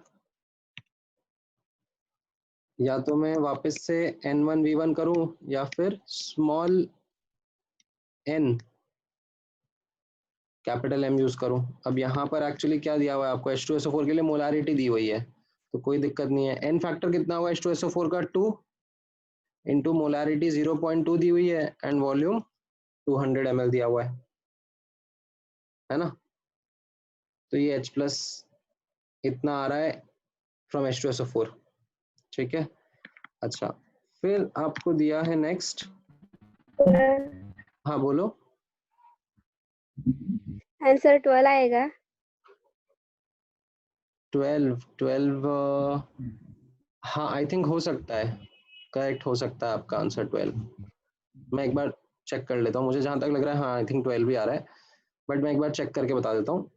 या तो मैं वापस से N1V1 करूं या फिर small n capital M use करूं। अब यहाँ पर एक्चुअली क्या दिया हुआ है आपको, H2SO4 के लिए मोलारिटी दी हुई है, तो कोई दिक्कत नहीं है। n फैक्टर कितना हुआ H2SO4 का, 2 इंटू मोलारिटी 0.2 दी हुई है एंड वॉल्यूम 200 ml दिया हुआ है ना। तो ये H प्लस इतना आ रहा है फ्रॉम H2SO4, ठीक है। अच्छा, फिर आपको दिया है नेक्स्ट, हाँ बोलो। आंसर 12 आएगा। 12 हाँ आई थिंक हो सकता है, करेक्ट हो सकता है आपका आंसर 12। मैं एक बार चेक कर लेता हूँ, मुझे जहां तक लग रहा है हाँ आई थिंक 12 भी आ रहा है, बट मैं एक बार चेक करके बता देता हूँ।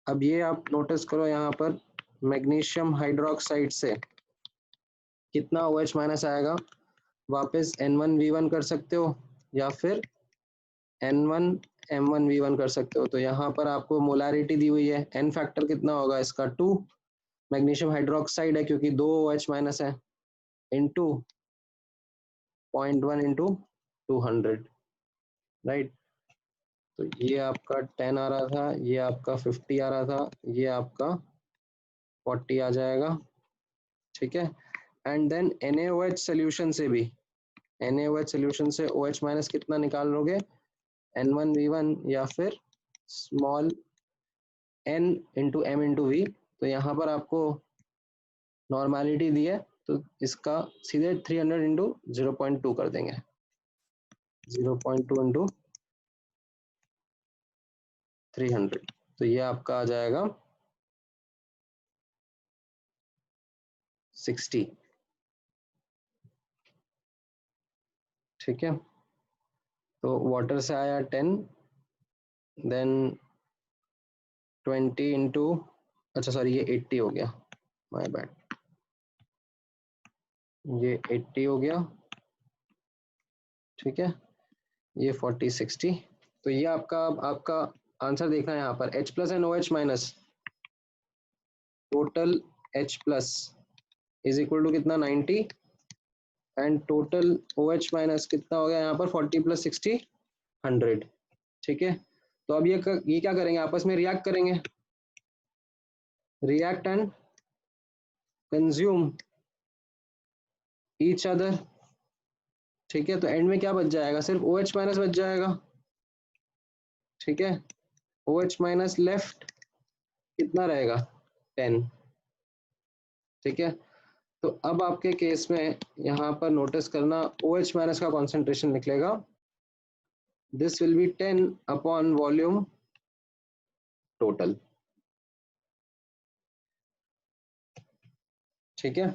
अब ये आप नोटिस करो यहाँ पर मैग्नीशियम हाइड्रोक्साइड से कितना OH माइनस आएगा, वापस N1V1 कर सकते हो या फिर N1M1V1 कर सकते हो। तो यहाँ पर आपको मोलारिटी दी हुई है, N फैक्टर कितना होगा इसका 2, मैग्नीशियम हाइड्रोक्साइड है क्योंकि 2 OH माइनस है, इंटू 0.1 इंटू 200, राइट। तो ये आपका 10 आ रहा था, ये आपका 50 आ रहा था, ये आपका 40 आ जाएगा, ठीक है। एंड देन NaOH सोल्यूशन से भी, NaOH सोल्यूशन से OH माइनस कितना निकाल लोगे, N1V1 या फिर small n into M into V। तो यहाँ पर आपको नॉर्मेलिटी दी है तो इसका सीधे 300 इंटू 0.2 कर देंगे, 0.2 इंटू 300, तो ये आपका आ जाएगा 60, ठीक है। तो वाटर से आया 10, देन 20 इंटू, अच्छा सॉरी ये 80 हो गया, माय बैड, ये 80 हो गया, ठीक है। ये 40 60, तो ये आपका आंसर देखना है यहाँ पर H plus and OH minus, total H plus is equal to कितना 90 एंड टोटल OH माइनस कितना हो गया यहाँ पर 40 प्लस 60 100, ठीक है। तो अब ये क्या करेंगे, आपस में रिएक्ट करेंगे, react and consume each other, ठीक है। तो एंड में क्या बच जाएगा, सिर्फ OH माइनस बच जाएगा, ठीक है। OH माइनस लेफ्ट कितना रहेगा 10, ठीक है। तो अब आपके केस में यहाँ पर नोटिस करना OH माइनस का कॉन्सेंट्रेशन निकलेगा, this will be 10 upon volume total, ठीक है।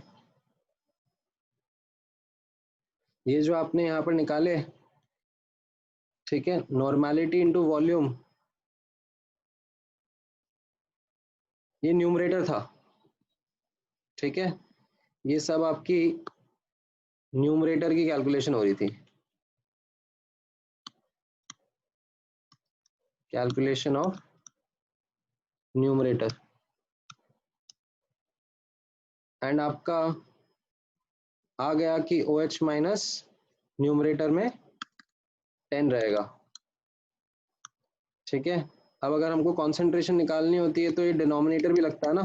ये जो आपने यहाँ पर निकाले, ठीक है, नॉर्मेलिटी इंटू वॉल्यूम, ये न्यूमरेटर था, ठीक है। ये सब आपकी न्यूमरेटर की कैलकुलेशन हो रही थी, कैलकुलेशन ऑफ न्यूमरेटर, एंड आपका आ गया कि OH माइनस न्यूमरेटर में 10 रहेगा, ठीक है। अब अगर हमको कॉन्सेंट्रेशन निकालनी होती है तो ये डिनोमिनेटर भी लगता है ना,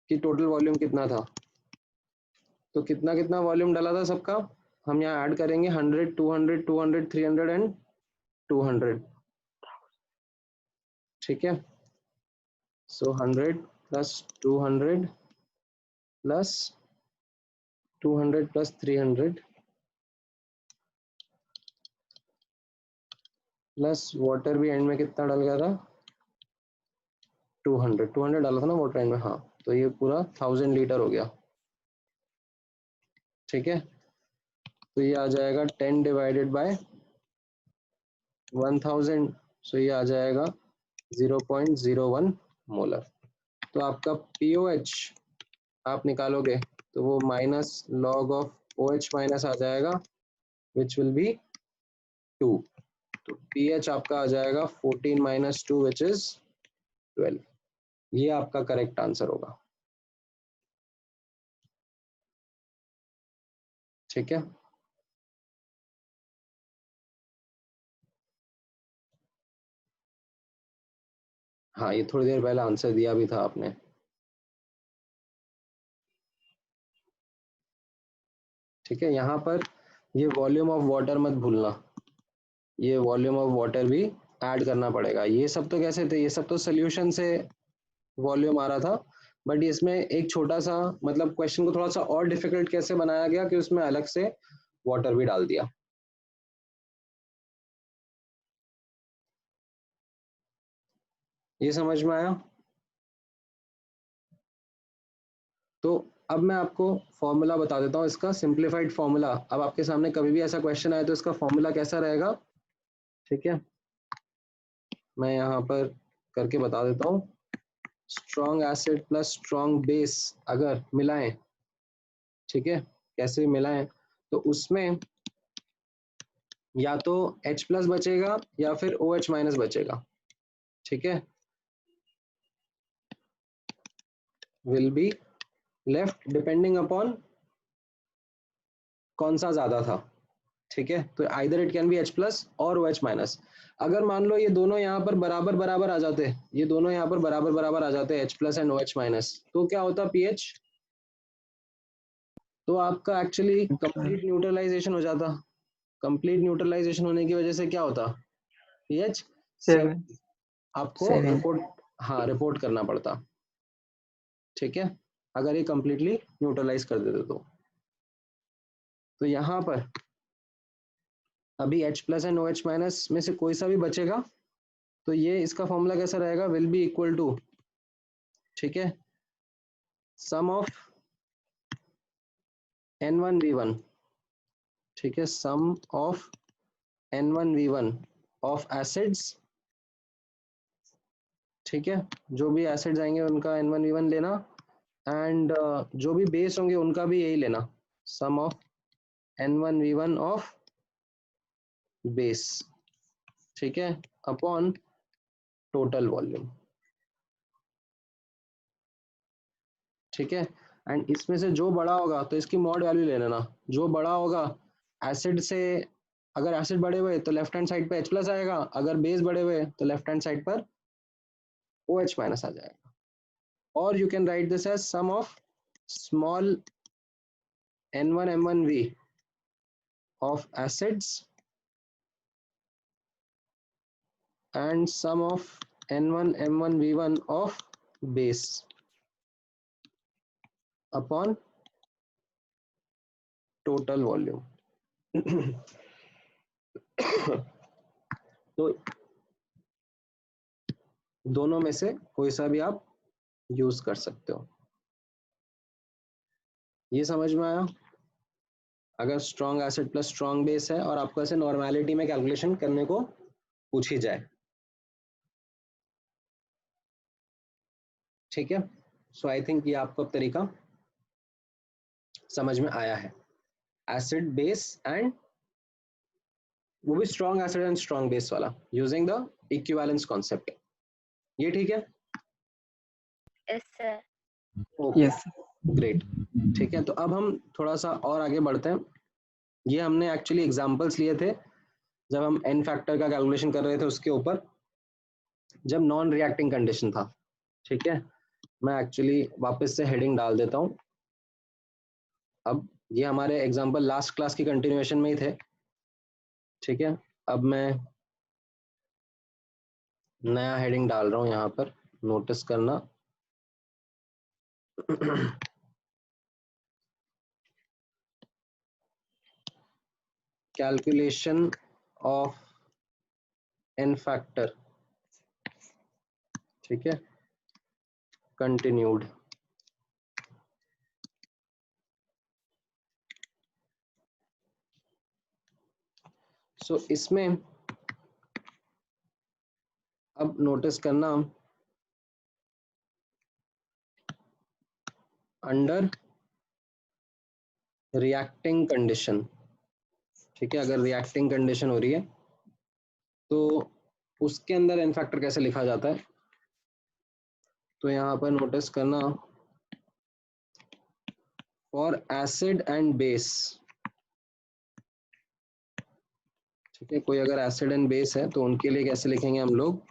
कि टोटल वॉल्यूम कितना था, तो कितना कितना वॉल्यूम डाला था सबका, हम यहाँ ऐड करेंगे 100 200 200 300 एंड 200, ठीक है। सो 100 plus 200 plus 200 plus 300 plus water भी एंड में कितना डाल गया था, 200 डाला था ना वाटर एंड में, हाँ, तो ये पूरा 1000 लीटर हो गया, ठीक है। तो ये आ जाएगा 10 डिवाइडेड बाय 1000, सो ये आ जाएगा 0.01 मोलर। तो आपका POH आप निकालोगे तो वो minus log of OH minus आ जाएगा, विच विल बी 2, तो pH आपका आ जाएगा 14 माइनस 2 विच इज 12। ये आपका करेक्ट आंसर होगा, ठीक है। हाँ, ये थोड़ी देर पहले आंसर दिया भी था आपने, ठीक है। यहाँ पर ये वॉल्यूम ऑफ वाटर मत भूलना, ये वॉल्यूम ऑफ वाटर भी ऐड करना पड़ेगा। ये सब तो कैसे थे, ये सब तो सोल्यूशन से वॉल्यूम आ रहा था, बट इसमें एक छोटा सा मतलब क्वेश्चन को थोड़ा सा और डिफिकल्ट कैसे बनाया गया कि उसमें अलग से वाटर भी डाल दिया। ये समझ में आया? तो अब मैं आपको फॉर्मूला बता देता हूँ, इसका सिंप्लीफाइड फॉर्मूला। अब आपके सामने कभी भी ऐसा क्वेश्चन आए तो इसका फॉर्मूला कैसा रहेगा, ठीक है। मैं यहाँ पर करके बता देता हूँ। Strong acid plus strong base अगर मिलाएं, ठीक है, कैसे मिलाएं, तो उसमें या तो H प्लस बचेगा या फिर OH माइनस बचेगा, ठीक है, will be left depending upon कौन सा ज्यादा था, ठीक है। तो either it can be H plus और OH माइनस। अगर मान लो ये दोनों यहाँ पर बराबर बराबर आ जाते, ये दोनों यहाँ पर बराबर बराबर आ जाते H plus and OH minus, तो क्या होता pH, तो आपका एक्चुअली कंप्लीट न्यूट्रलाइजेशन हो जाता। कंप्लीट न्यूट्रलाइजेशन होने की वजह से क्या होता, pH 7 7 आपको 7 रिपोर्ट, हाँ, रिपोर्ट करना पड़ता, ठीक है, अगर ये कंप्लीटली न्यूट्रलाइज कर देते तो यहाँ पर अभी H plus and OH minus में से कोई सा भी बचेगा, तो ये इसका फॉर्मूला कैसा रहेगा, विल बी इक्वल टू, ठीक है, सम ऑफ N1V1, ठीक है, सम ऑफ N1V1 ऑफ एसिड्स, ठीक है, जो भी एसिड्स आएंगे उनका N1V1 लेना, एंड जो भी बेस होंगे उनका भी यही लेना, सम ऑफ N1V1 ऑफ बेस, ठीक है, अपॉन टोटल वॉल्यूम, ठीक है। एंड इसमें से जो बड़ा होगा तो इसकी मॉड वैल्यू ले लेना, जो बड़ा होगा एसिड से, अगर एसिड बड़े हुए तो लेफ्ट हैंड साइड पे H प्लस आएगा, अगर बेस बड़े हुए तो लेफ्ट हैंड साइड पर OH माइनस आ जाएगा। और you can write this as sum of small N1M1V of acids and sum of N1M1V1 of base upon total volume. तो दोनों में से कोई सा भी आप यूज कर सकते हो। ये समझ में आया? अगर strong acid plus strong base है और आपको ऐसे नॉर्मेलिटी में कैलकुलेशन करने को पूछी जाए, ठीक है। सो आई थिंक ये आपको अब तरीका समझ में आया है, एसिड बेस एंड वो भी strong acid and strong base वाला यूजिंग द इक्विवेलेंस कॉन्सेप्ट। ये ठीक है? Yes sir. Okay, yes great, ठीक है। तो अब हम थोड़ा सा और आगे बढ़ते हैं। ये हमने एक्चुअली एग्जांपल्स लिए थे जब हम एन फैक्टर का कैलकुलेशन कर रहे थे उसके ऊपर, जब नॉन रिएक्टिंग कंडीशन था। ठीक है, मैं एक्चुअली वापस से हेडिंग डाल देता हूँ। अब ये हमारे एग्जांपल लास्ट क्लास की कंटिन्यूएशन में ही थे। ठीक है, अब मैं नया हेडिंग डाल रहा हूँ यहाँ पर, नोटिस करना। Calculation of n factor. ठीक है, कंटिन्यूड। सो इसमें अब नोटिस करना, अंडर रिएक्टिंग कंडीशन। ठीक है, अगर रिएक्टिंग कंडीशन हो रही है तो उसके अंदर एन फैक्टर कैसे लिखा जाता है, तो यहाँ पर नोटिस करना, फॉर एसिड एंड बेस। ठीक है, कोई अगर एसिड एंड बेस है तो उनके लिए कैसे लिखेंगे हम लोग,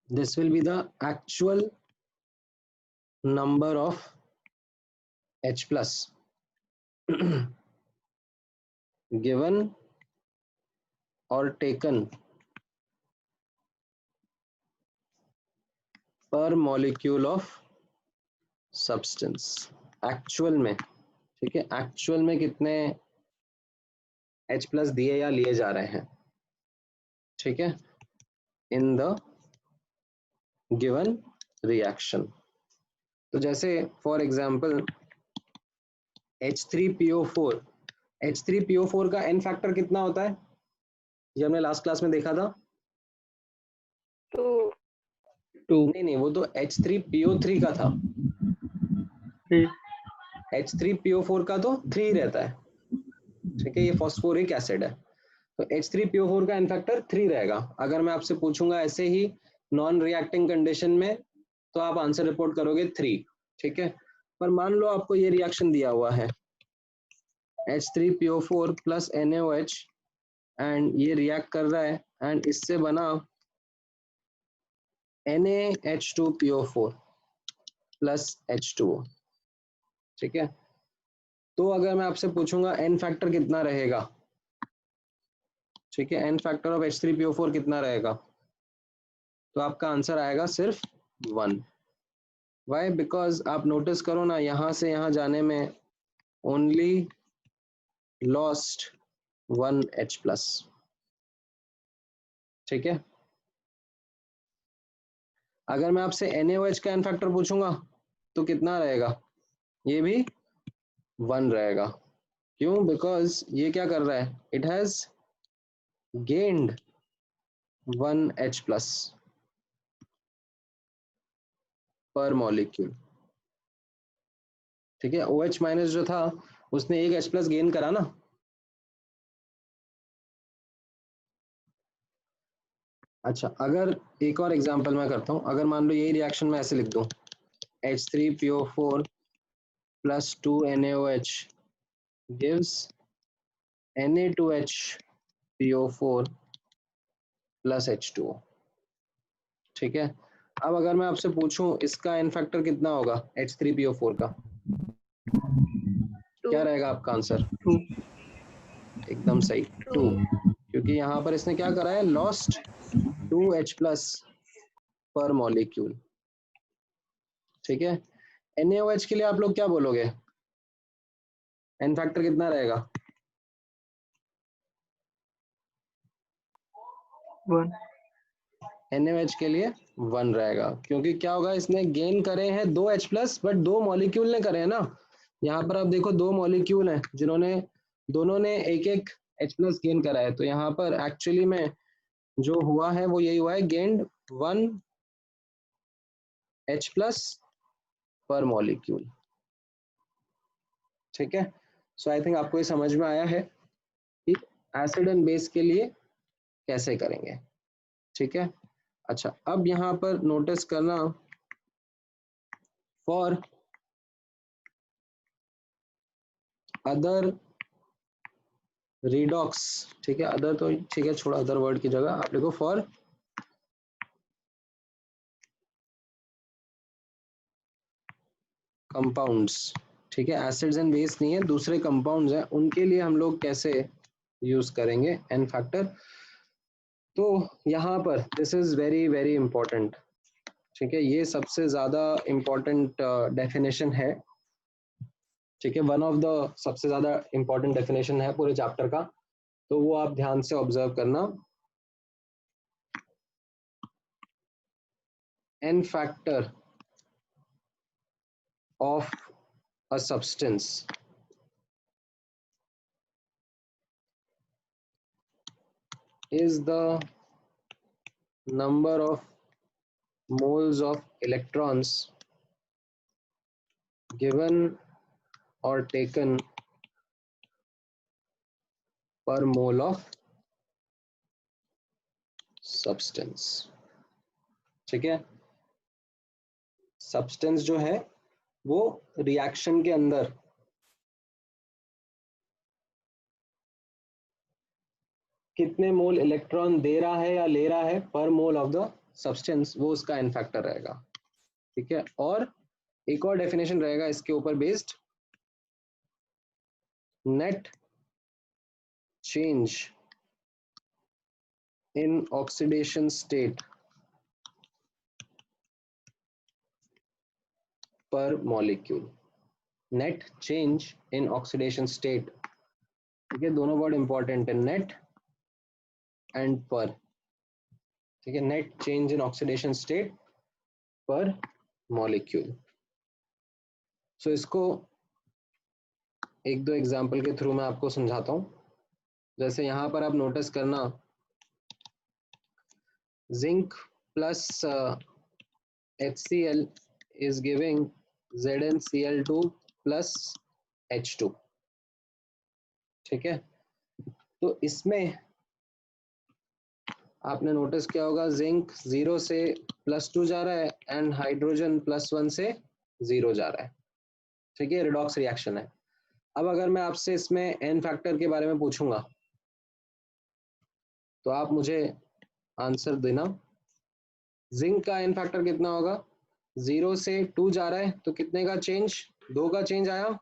this will be the actual number of H plus given or taken per molecule of substance। Actual में, ठीक है, एक्चुअल में कितने H plus दिए या लिए जा रहे हैं। ठीक है, इन द गिवन रिएक्शन। तो जैसे फॉर एग्जांपल H3PO4, H3PO4 का एन फैक्टर कितना होता है, ये हमने लास्ट क्लास में देखा था। 2 नहीं, वो तो H3PO3 का था। 3 H3PO4 का तो 3 रहता है। ठीक है, ये फॉस्फोरिक एसिड है, तो H3PO4 का एन फैक्टर 3 रहेगा। अगर मैं आपसे पूछूंगा ऐसे ही नॉन रिएक्टिंग कंडीशन में, तो आप आंसर रिपोर्ट करोगे 3। ठीक है, पर मान लो आपको ये रिएक्शन दिया हुआ है, H3PO4 प्लस NaOH, एंड ये रिएक्ट कर रहा है एंड इससे बना NaH2PO4 प्लस H2O। ठीक है, तो अगर मैं आपसे पूछूंगा एन फैक्टर कितना रहेगा, ठीक है, एन फैक्टर ऑफ H3PO4 कितना रहेगा, तो आपका आंसर आएगा सिर्फ 1। वाई, बिकॉज आप नोटिस करो ना, यहां से यहां जाने में ओनली लॉस्ट 1 H प्लस। ठीक है, अगर मैं आपसे NaOH का एन फैक्टर पूछूंगा तो कितना रहेगा, ये भी 1 रहेगा। क्यों, बिकॉज ये क्या कर रहा है, it has gained 1 H plus पर मॉलिक्यूल। ठीक है, OH माइनस जो था उसने 1 H प्लस गेन करा ना। अच्छा, अगर एक और एग्जांपल मैं करता हूँ, अगर मान लो यही रिएक्शन मैं ऐसे लिख दूँ, H3PO4 plus 2 NaOH gives Na2HPO4 plus H2O। ठीक है, अब अगर मैं आपसे पूछूं इसका एन फैक्टर कितना होगा H3PO4 का, क्या 2 रहेगा आपका आंसर? 2 एकदम सही, 2, क्योंकि यहाँ पर इसने क्या करा है, लॉस्ट 2 H प्लस पर मॉलिक्यूल। ठीक है, NaOH के लिए आप लोग क्या बोलोगे, एन फैक्टर कितना रहेगा? 1 NaOH के लिए 1 रहेगा, क्योंकि क्या होगा, इसने गेन करे हैं 2 H प्लस, बट 2 मॉलिक्यूल ने करे हैं ना। यहाँ पर आप देखो 2 मॉलिक्यूल हैं जिन्होंने दोनों ने एक एक H प्लस गेन करा है, तो यहाँ पर एक्चुअली में जो हुआ है वो यही हुआ है, गेन्ड 1 H प्लस पर मॉलिक्यूल। ठीक है, सो आई थिंक आपको ये समझ में आया है कि एसिड एंड बेस के लिए कैसे करेंगे। ठीक है, अच्छा, अब यहाँ पर नोटिस करना, फॉर अदर रिडॉक्स, ठीक है, अदर तो ठीक है, छोड़ा, अदर वर्ड की जगह आप लिखो फॉर कंपाउंड्स, ठीक है, एसिड्स एंड बेस नहीं है, दूसरे कंपाउंड्स हैं, उनके लिए हम लोग कैसे यूज करेंगे एन फैक्टर। तो यहाँ पर this is very very important, ठीक है, ये सबसे ज्यादा इंपॉर्टेंट डेफिनेशन है, ठीक है, वन ऑफ द सबसे ज्यादा इंपॉर्टेंट डेफिनेशन है पूरे चैप्टर का, तो वो आप ध्यान से ऑब्जर्व करना। N factor of a substance is the number of moles of electrons given or taken per mole of substance, ठीक है, सब्सटेंस जो है वो रिएक्शन के अंदर कितने मोल इलेक्ट्रॉन दे रहा है या ले रहा है पर मोल ऑफ द सब्सटेंस, वो उसका एन फैक्टर रहेगा, ठीक है। और एक और डेफिनेशन रहेगा इसके ऊपर based, net change in oxidation state per molecule, net change in oxidation state, ठीक है, दोनों वर्ड इंपॉर्टेंट है, नेट एंड पर, ठीक है, net change in oxidation state per molecule. सो इसको एक दो एग्जांपल के थ्रू मैं आपको समझाता हूं। जैसे यहां पर आप नोटिस करना, zinc plus HCl is giving ZnCl2 plus H2, ठीक है। तो इसमें आपने नोटिस किया होगा जिंक 0 से +2 जा रहा है एंड हाइड्रोजन +1 से 0 जा रहा है, ठीक है, रिडॉक्स रिएक्शन है। अब अगर मैं आपसे इसमें एन फैक्टर के बारे में पूछूंगा तो आप मुझे आंसर देना। जिंक का एन फैक्टर कितना होगा, 0 से 2 जा रहा है तो कितने का चेंज, 2 का चेंज आया,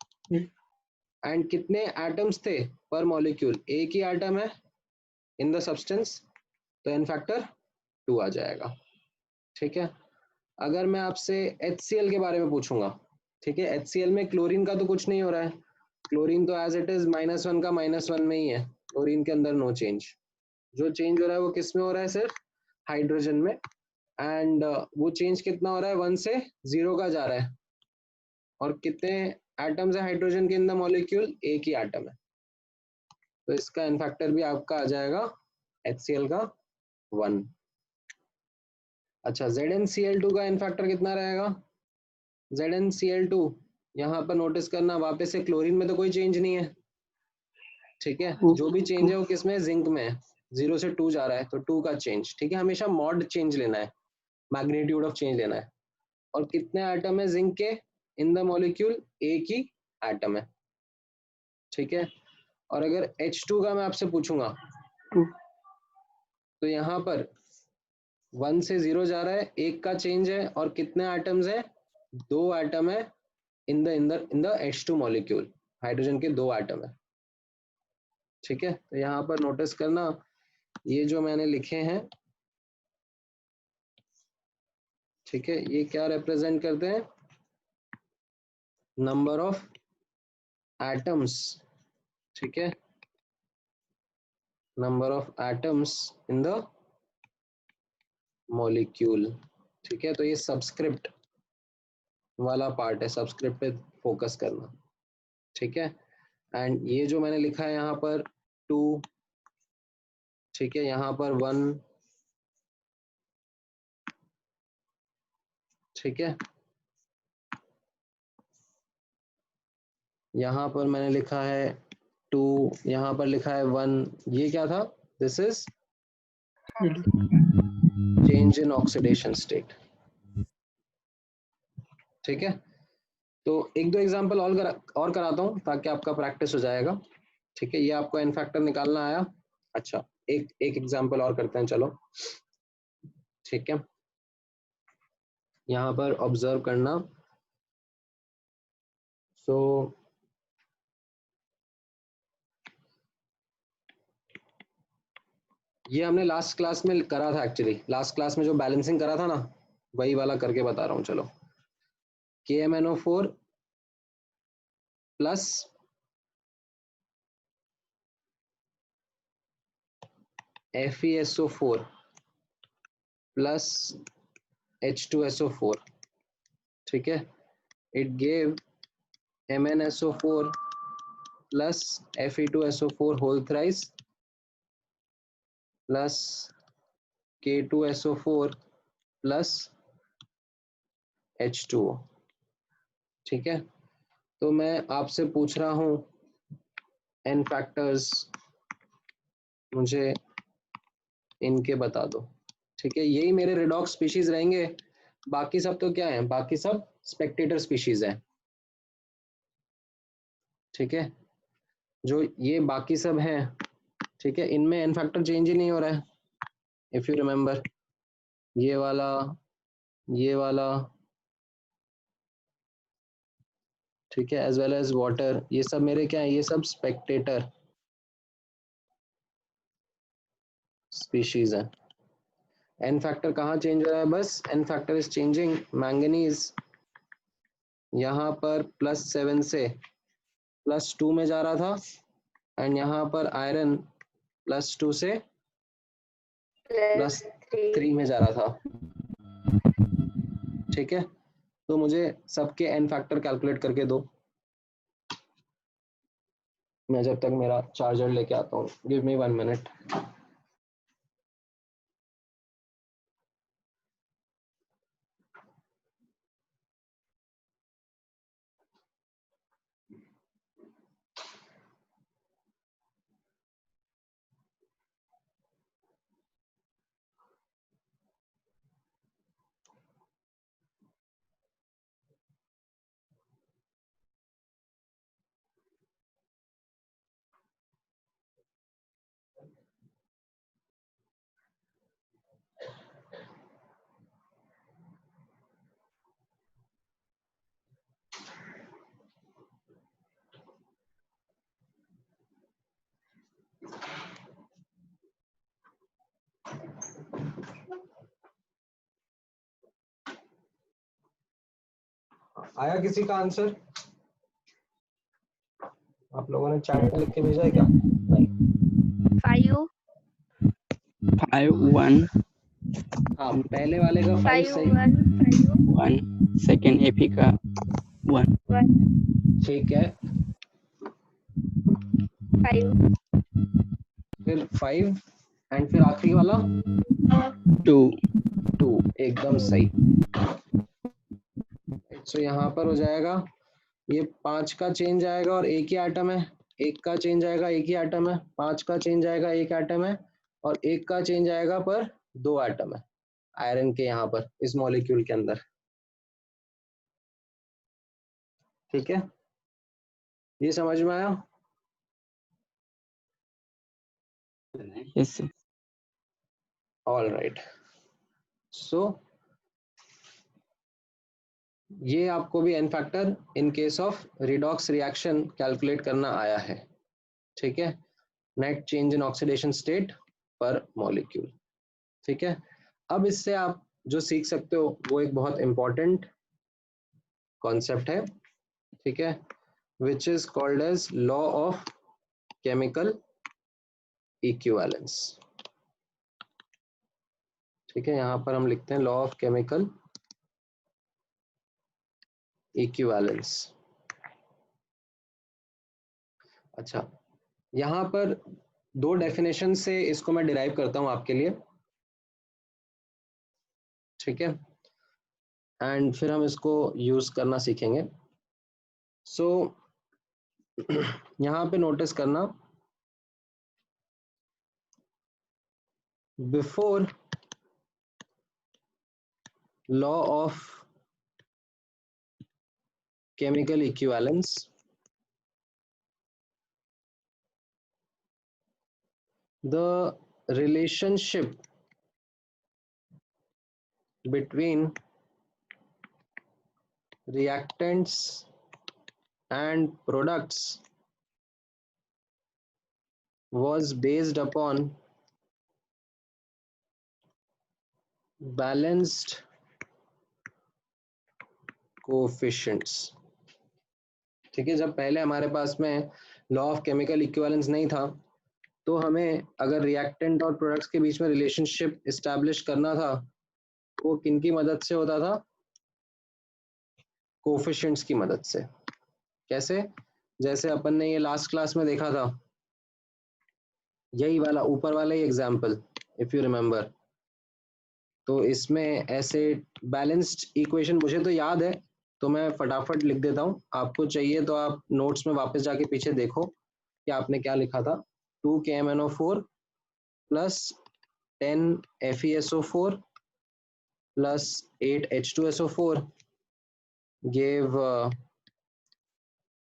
एंड कितने एटम्स थे पर मॉलिक्यूल, एक ही एटम है इन द सब्सटेंस, तो एन फैक्टर 2 आ जाएगा, ठीक है। अगर मैं आपसे HCl के बारे में पूछूंगा, ठीक है, HCl में क्लोरीन का तो कुछ नहीं हो रहा है, क्लोरीन तो एज इट इज -1 का -1 में ही है, क्लोरीन के अंदर नो चेंज, जो चेंज हो रहा है वो किस में हो रहा है, सिर्फ हाइड्रोजन में, एंड वो चेंज कितना हो रहा है, 1 से 0 का जा रहा है, और कितने एटम्स है हाइड्रोजन के इन द मॉलिक्यूल, एक ही एटम है, तो इसका एन फैक्टर भी आपका आ जाएगा HCl का 1। अच्छा, ZnCl2 का एन फैक्टर कितना रहेगा, ZnCl2 यहाँ पर नोटिस करना, वापस से क्लोरीन में तो कोई चेंज नहीं है, ठीक है, जो भी चेंज है वो किसमें, जिंक में है, 0 से 2 जा रहा है तो 2 का चेंज, ठीक है, हमेशा मॉड चेंज लेना है, मैग्नीट्यूड ऑफ चेंज लेना है। और कितने एटम है जिंक के इन द मॉलिक्यूल, एक ही एटम है, ठीक है। और अगर H2 का मैं आपसे पूछूंगा तो यहाँ पर 1 से 0 जा रहा है, एक का चेंज है, और कितने एटम्स है, 2 एटम है in the H2 molecule, hydrogen के 2 एटम है, ठीक है। तो यहाँ पर नोटिस करना, ये जो मैंने लिखे हैं, ठीक है, ये क्या रिप्रेजेंट करते हैं, नंबर ऑफ एटम्स, ठीक है, number of atoms in the molecule, ठीक है। तो ये सब्सक्रिप्ट वाला पार्ट है, सब्सक्रिप्ट पे फोकस करना, ठीक है। एंड ये जो मैंने लिखा है यहाँ पर 2, ठीक है, यहाँ पर 1, ठीक है, यहाँ पर मैंने लिखा है 2, यहाँ पर लिखा है 1, ये क्या था, this is change in oxidation state, ठीक है। तो एक दो एग्जांपल और कराता हूँ ताकि आपका प्रैक्टिस हो जाएगा। ठीक है, ये आपको एन फैक्टर निकालना आया। अच्छा, एक एग्जांपल और करते हैं, चलो। ठीक है, यहाँ पर ऑब्जर्व करना। सो ये हमने लास्ट क्लास में करा था, एक्चुअली लास्ट क्लास में जो बैलेंसिंग करा था ना, वही वाला करके बता रहा हूँ। चलो, KMnO4 plus FeSO4 plus H2SO4, ठीक है, it gave MnSO4 plus Fe2SO4 whole thrice plus K2SO4 plus H2O। ठीक है, तो मैं आपसे पूछ रहा हूँ एन फैक्टर्स मुझे इनके बता दो। ठीक है, यही मेरे रिडॉक्स स्पीशीज रहेंगे, बाकी सब तो क्या है, बाकी सब स्पेक्टेटर स्पीशीज है। ठीक है, जो ये बाकी सब हैं, ठीक है, इनमें एन फैक्टर चेंज ही नहीं हो रहा है। इफ यू रिमेम्बर, ये वाला, ये वाला, ठीक है, एज वेल एज वाटर, ये सब मेरे क्या है, ये सब स्पेक्टेटर स्पीशीज है। एन फैक्टर कहाँ चेंज हो रहा है, बस n factor is changing. Manganese यहाँ पर +7 से +2 में जा रहा था, एंड यहाँ पर आयरन +2 से +3 में जा रहा था। ठीक है, तो मुझे सबके एन फैक्टर कैलकुलेट करके दो, मैं जब तक मेरा चार्जर लेके आता हूँ। Give me 1 minute. आया किसी का आंसर? आप लोगों ने चैट में लिख के भेजा है क्या? नहीं। 5 5 1 हाँ, पहले वाले का 5 5 सही। 1 1 सेकेंड एफी का 1 ठीक है, 5 फिर 5 एंड फिर आखिरी वाला 2 एकदम सही। तो यहाँ पर हो जाएगा, ये 5 का चेंज आएगा और एक ही आइटम है, एक का चेंज आएगा एक ही आइटम है, 5 का चेंज आएगा एक आइटम है, और एक का चेंज आएगा पर 2 आइटम है आयरन के यहाँ पर इस मॉलिक्यूल के अंदर। ठीक है, ये समझ में आया? Yes sir. All right, so ये आपको भी n factor in case of redox reaction calculate करना आया है। ठीक है, net change in oxidation state per molecule. ठीक है, अब इससे आप जो सीख सकते हो वो एक बहुत इंपॉर्टेंट कॉन्सेप्ट है। ठीक है, which is called as law of chemical equivalence. ठीक है, यहां पर हम लिखते हैं लॉ ऑफ केमिकल इक्विवेलेंस। अच्छा, यहां पर 2 डेफिनेशन से इसको मैं डिराइव करता हूं आपके लिए। ठीक है, एंड फिर हम इसको यूज करना सीखेंगे। सो यहाँ पे नोटिस करना, before law of chemical equivalence, the relationship between reactants and products was based upon balanced coefficients. ठीक है, जब पहले हमारे पास में लॉ ऑफ केमिकल इक्विवेलेंस नहीं था, तो हमें अगर रिएक्टेंट और प्रोडक्ट्स के बीच में रिलेशनशिप एस्टैब्लिश करना था, वो किनकी मदद से होता था? कोफिशिएंट्स की मदद से। कैसे? जैसे अपन ने ये लास्ट क्लास में देखा था, यही वाला ऊपर वाला ही एग्जाम्पल, इफ यू रिमेम्बर। तो इसमें ऐसे बैलेंस्ड इक्वेशन मुझे तो याद है, तो मैं फटाफट लिख देता हूँ, आपको चाहिए तो आप नोट्स में वापस जाके पीछे देखो कि आपने क्या लिखा था। 2KMnO4 plus 10 FeSO4 plus 8 H2SO4 gave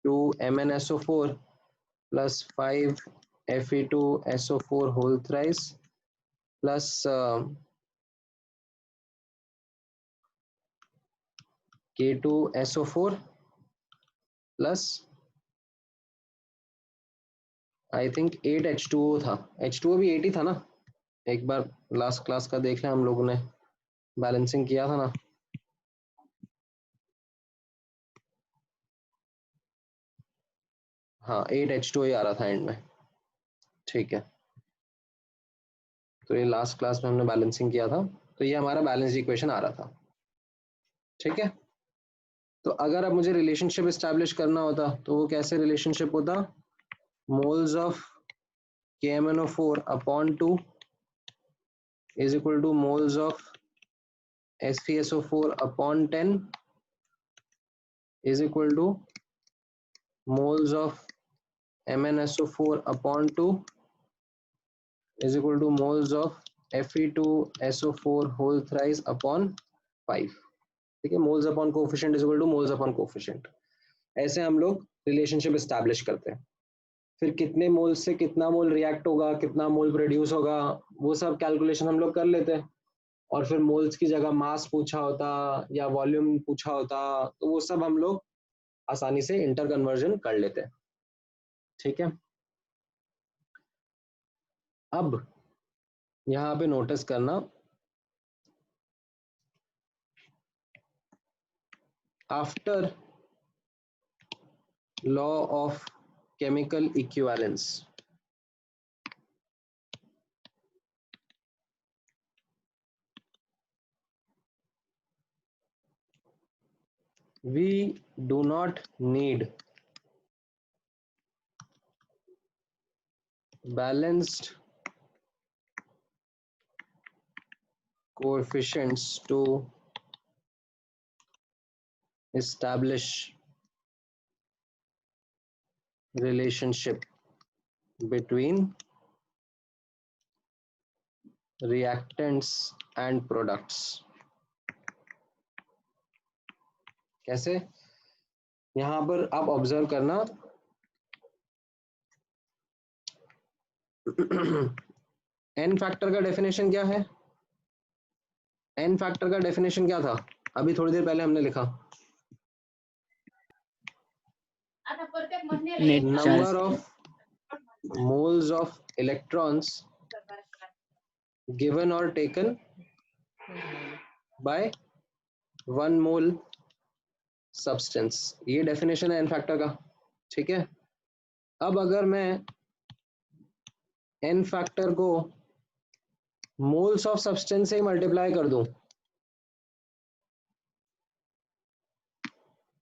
2 MnSO4 plus 5 Fe2SO4 whole thrice plus K2SO4 plus I think 8 H2O था। H2O भी 8 ही था ना? एक बार लास्ट क्लास का देख लें, हम लोगों ने बैलेंसिंग किया था ना। हाँ, 8 H2O ही आ रहा था एंड में। ठीक है, तो ये लास्ट क्लास में हमने बैलेंसिंग किया था, तो ये हमारा बैलेंस इक्वेशन आ रहा था। ठीक है, तो अगर अब मुझे रिलेशनशिप एस्टैब्लिश करना होता, तो वो कैसे रिलेशनशिप होता? Moles of KMnO4 upon 2 is equal to moles of FeSO4 upon 10 is equal to moles of MnSO4 upon 2 is equal to moles of Fe2SO4 whole thrice upon 5. ठीक है, moles upon coefficient is equal to moles upon coefficient. ऐसे हम लोग relationship establish करते हैं। फिर कितने मोल से कितना मोल रिएक्ट होगा, कितना मोल प्रोड्यूस होगा, वो सब कैलकुलेशन हम लोग कर लेते हैं। और फिर मोल्स की जगह मास पूछा होता या वॉल्यूम पूछा होता, तो वो सब हम लोग आसानी से इंटर कन्वर्जन कर लेते हैं। ठीक है, अब यहां पे नोटिस करना, after law of chemical equivalence, we do not need balanced coefficients to establish relationship between reactants and products. कैसे? यहां पर आप ऑब्जर्व करना, एन फैक्टर का डेफिनेशन क्या है? एन फैक्टर का डेफिनेशन क्या था? अभी थोड़ी देर पहले हमने लिखा, Net charge. number of moles of electrons given or taken by 1 mole substance. ये डेफिनेशन है एन फैक्टर का। ठीक है, अब अगर मैं एन फैक्टर को मोल्स ऑफ सब्सटेंस से मल्टीप्लाई कर दूं,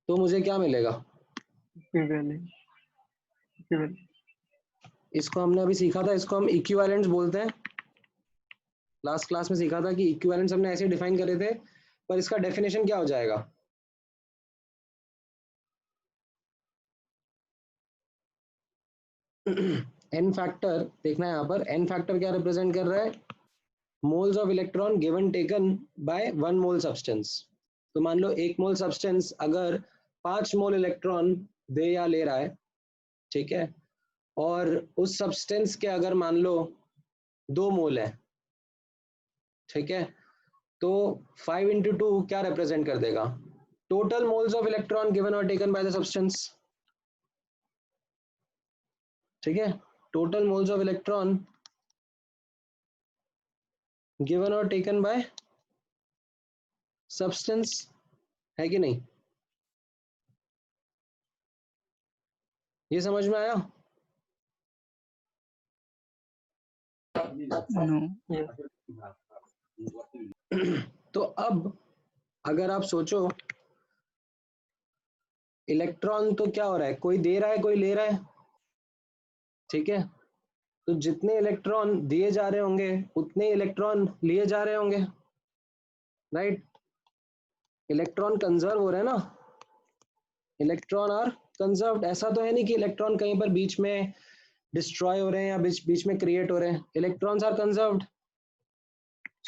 तो मुझे क्या मिलेगा? इसको हमने अभी सीखा था, इसको हम इक्विवेलेंट्स बोलते हैं। लास्ट क्लास में सीखा था कि इक्विवेलेंट्स हमने ऐसे डिफाइन करे थे, पर इसका डेफिनेशन क्या हो जाएगा? एन फैक्टर देखना है यहाँ पर, एन फैक्टर क्या रिप्रेजेंट कर रहा है? Moles of electron given taken by 1 mole substance. तो मान लो 1 मोल सब्सटेंस अगर 5 मोल इलेक्ट्रॉन दे या ले रहा है, ठीक है, और उस सब्सटेंस के अगर मान लो 2 मोल है, ठीक है। तो 5 into 2 क्या रिप्रेजेंट कर देगा? Total moles of electron given और टेकन बाय द सब्सटेंस, ठीक है। Total moles of electron given और टेकन बाय सब्सटेंस, है कि नहीं? ये समझ में आया? No. तो अब अगर आप सोचो, इलेक्ट्रॉन तो क्या हो रहा है, कोई दे रहा है कोई ले रहा है, ठीक है। तो जितने इलेक्ट्रॉन दिए जा रहे होंगे उतने इलेक्ट्रॉन लिए जा रहे होंगे, राइट। इलेक्ट्रॉन कंजर्व हो रहे हैं ना, इलेक्ट्रॉन आर कंजर्व्ड। ऐसा तो है नहीं कि इलेक्ट्रॉन कहीं पर बीच में डिस्ट्रॉय हो रहे हैं या बीच में क्रिएट हो रहे हैं, इलेक्ट्रॉन्स आर कंजर्व्ड।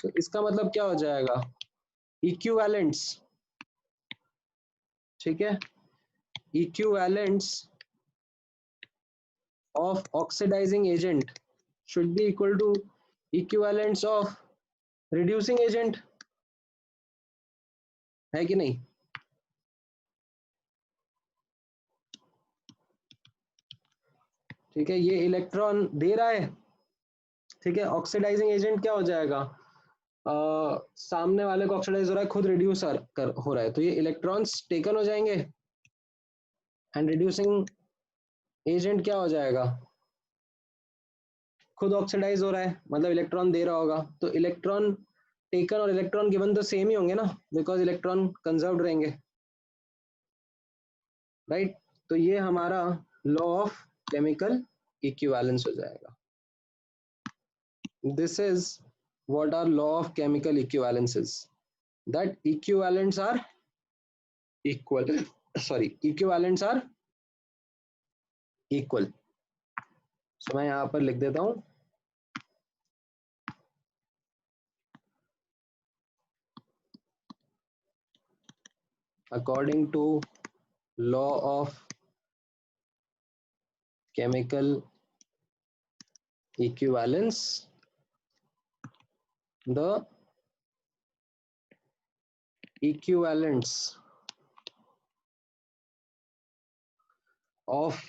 तो इसका मतलब क्या हो जाएगा, इक्विवेलेंट्स, ठीक है। Equivalents of oxidizing agent should be equal to equivalents of reducing agent, है कि नहीं? ठीक है, ये इलेक्ट्रॉन दे रहा है, ठीक है। ऑक्सीडाइजिंग एजेंट क्या हो जाएगा, सामने वाले को ऑक्सीडाइज हो रहा है, खुद रिड्यूस हो रहा है, तो ये इलेक्ट्रॉन्स टेकन हो जाएंगे एंड रिड्यूसिंग एजेंट क्या हो जाएगा, खुद ऑक्सीडाइज हो रहा है, मतलब इलेक्ट्रॉन दे रहा होगा। तो इलेक्ट्रॉन टेकन और इलेक्ट्रॉन गिवन तो सेम ही होंगे ना, बिकॉज इलेक्ट्रॉन कंजर्व्ड रहेंगे, राइट। तो ये हमारा लॉ ऑफ केमिकल इक्विवेलेंस हो जाएगा। This is what our law of chemical equivalence is, that equivalents are equal, sorry equivalents are equal. So मैं यहां पर लिख देता हूं, according to law of chemical equivalence, the equivalents of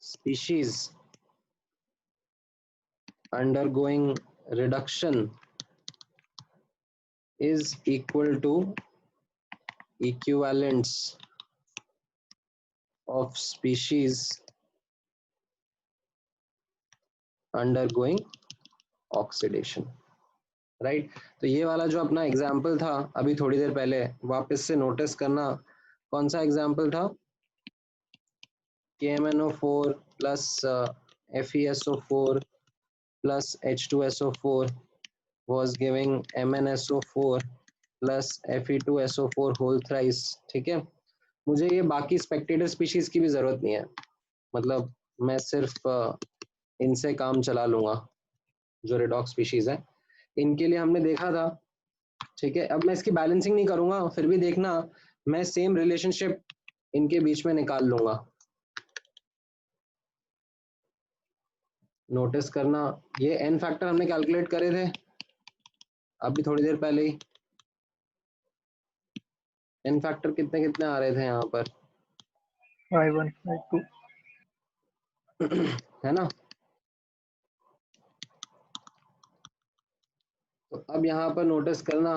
species undergoing reduction is equal to equivalents of species undergoing oxidation, right. तो ये वाला जो अपना एग्जाम्पल था अभी थोड़ी देर पहले, वापस से नोटिस करना, कौन सा एग्जाम्पल था, KMnO4 plus FeSO4 plus H2SO4 was giving MnSO4 plus Fe2SO4 whole thrice, ठीक है। मुझे ये बाकी स्पेक्टेटर स्पीशीज की भी जरूरत नहीं है, मतलब मैं सिर्फ इनसे काम चला लूंगा, जो रेडॉक्स स्पीशीज है इनके लिए हमने देखा था, ठीक है। अब मैं इसकी बैलेंसिंग नहीं करूंगा, फिर भी देखना मैं सेम रिलेशनशिप इनके बीच में निकाल लूंगा, नोटिस करना। ये एन फैक्टर हमने कैलकुलेट करे थे अभी थोड़ी देर पहले ही, एन फैक्टर कितने कितने आ रहे थे यहाँ पर, I1, I2, है ना। तो अब यहाँ पर नोटिस करना,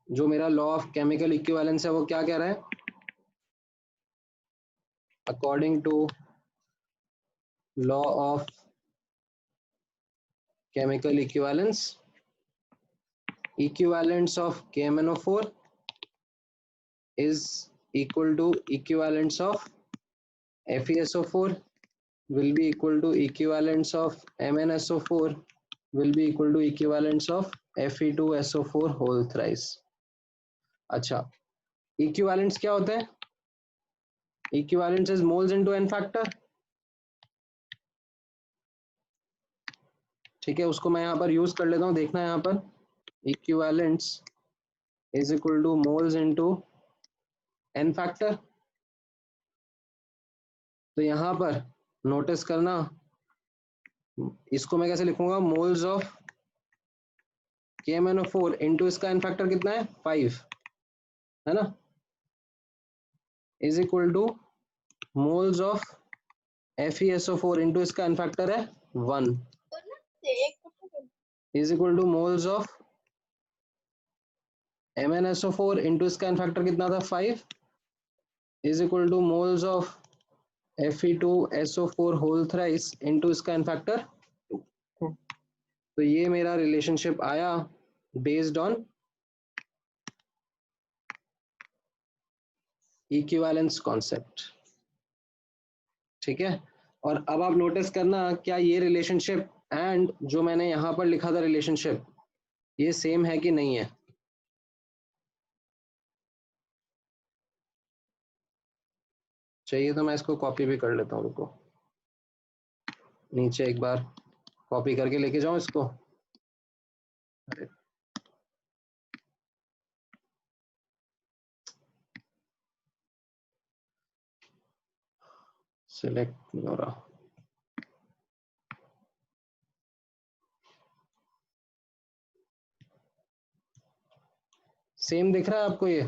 जो मेरा लॉ ऑफ केमिकल इक्विवेलेंस है वो क्या कह रहा है, according to law of chemical equivalence, equivalents of KMnO4 is equal to equivalents of FeSO4 will be equal to equivalents of MnSO4 will be equal to equivalents of Fe2SO4 whole thrice। अच्छा, equivalents क्या होते हैं, equivalents is moles into n factor, ठीक है। उसको मैं यहाँ पर यूज कर लेता हूँ, देखना यहाँ पर equivalents is equal to moles into n factor। तो यहाँ पर नोटिस करना इसको मैं कैसे लिखूंगा, मोल्स ऑफ KMnO4 इंटू इसका एन फैक्टर कितना है 5 है ना, is equal to moles of FeSO4 into इसका एन फैक्टर है 1 is equal to moles of MnSO4 into इसका एन फैक्टर कितना था 5 is equal to moles of Fe2SO4 whole thrice into इसका एन फैक्टर 2। तो ये मेरा रिलेशनशिप आया बेस्ड ऑन इक्विवेलेंस कॉन्सेप्ट। ठीक है, और अब आप नोटिस करना क्या ये रिलेशनशिप एंड जो मैंने यहां पर लिखा था रिलेशनशिप ये सेम है कि नहीं है। चाहिए तो मैं इसको कॉपी भी कर लेता हूँ, रुको नीचे एक बार कॉपी करके लेके जाऊं इसको। अरे सिलेक्ट नहीं हो रहा, सेम दिख रहा है आपको ये?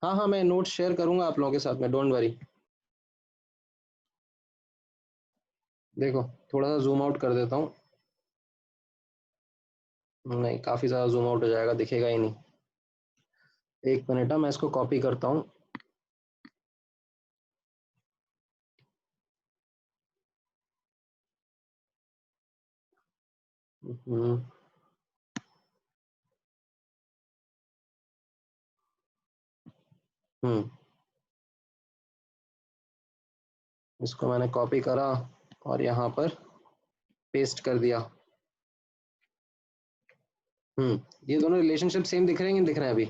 हाँ हाँ, मैं नोट शेयर करूंगा आप लोगों के साथ में, डोंट वरी। देखो थोड़ा सा जूम आउट कर देता हूँ, नहीं काफी ज्यादा जूम आउट हो जाएगा, दिखेगा ही नहीं। एक मिनट, मैं इसको कॉपी करता हूँ। इसको मैंने कॉपी करा और यहाँ पर पेस्ट कर दिया। ये दोनों रिलेशनशिप सेम दिख रहे हैं, दिख रहे हैं अभी?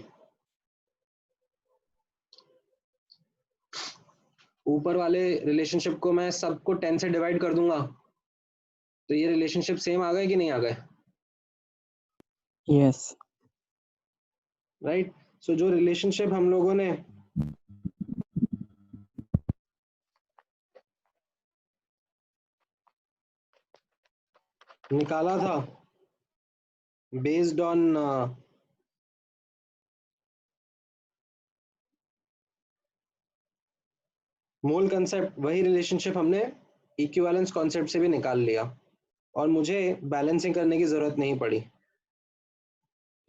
ऊपर वाले रिलेशनशिप को मैं सबको 10 से डिवाइड कर दूंगा तो ये रिलेशनशिप सेम आ गए कि नहीं आ गए? यस। राइट, सो जो रिलेशनशिप हम लोगों ने निकाला था बेस्ड ऑन मोल कंसेप्ट, वही रिलेशनशिप हमने इक्विवेलेंस कॉन्सेप्ट से भी निकाल लिया और मुझे बैलेंसिंग करने की जरूरत नहीं पड़ी,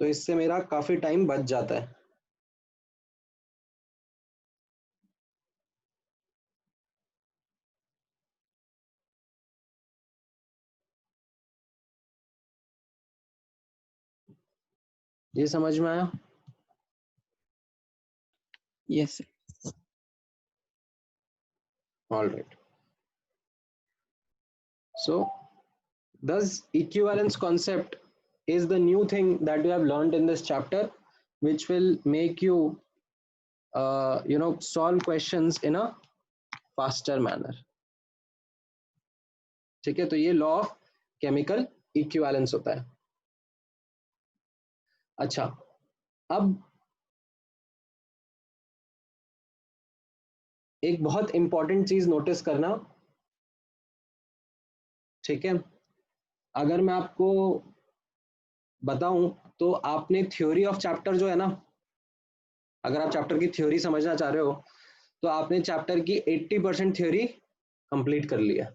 तो इससे मेरा काफी टाइम बच जाता है। ये समझ में आया? Yes. All right. So, thus equivalence concept is the new thing that you have learned in this chapter, which will make you, solve questions in a faster manner. ठीक है, तो ये लॉ ऑफ केमिकल इक्विवेलेंस होता है। अच्छा, अब एक बहुत इंपॉर्टेंट चीज नोटिस करना, ठीक है, अगर मैं आपको बताऊं तो आपने थ्योरी ऑफ चैप्टर जो है ना, अगर आप चैप्टर की थ्योरी समझना चाह रहे हो तो आपने चैप्टर की 80% थ्योरी कंप्लीट कर लिया।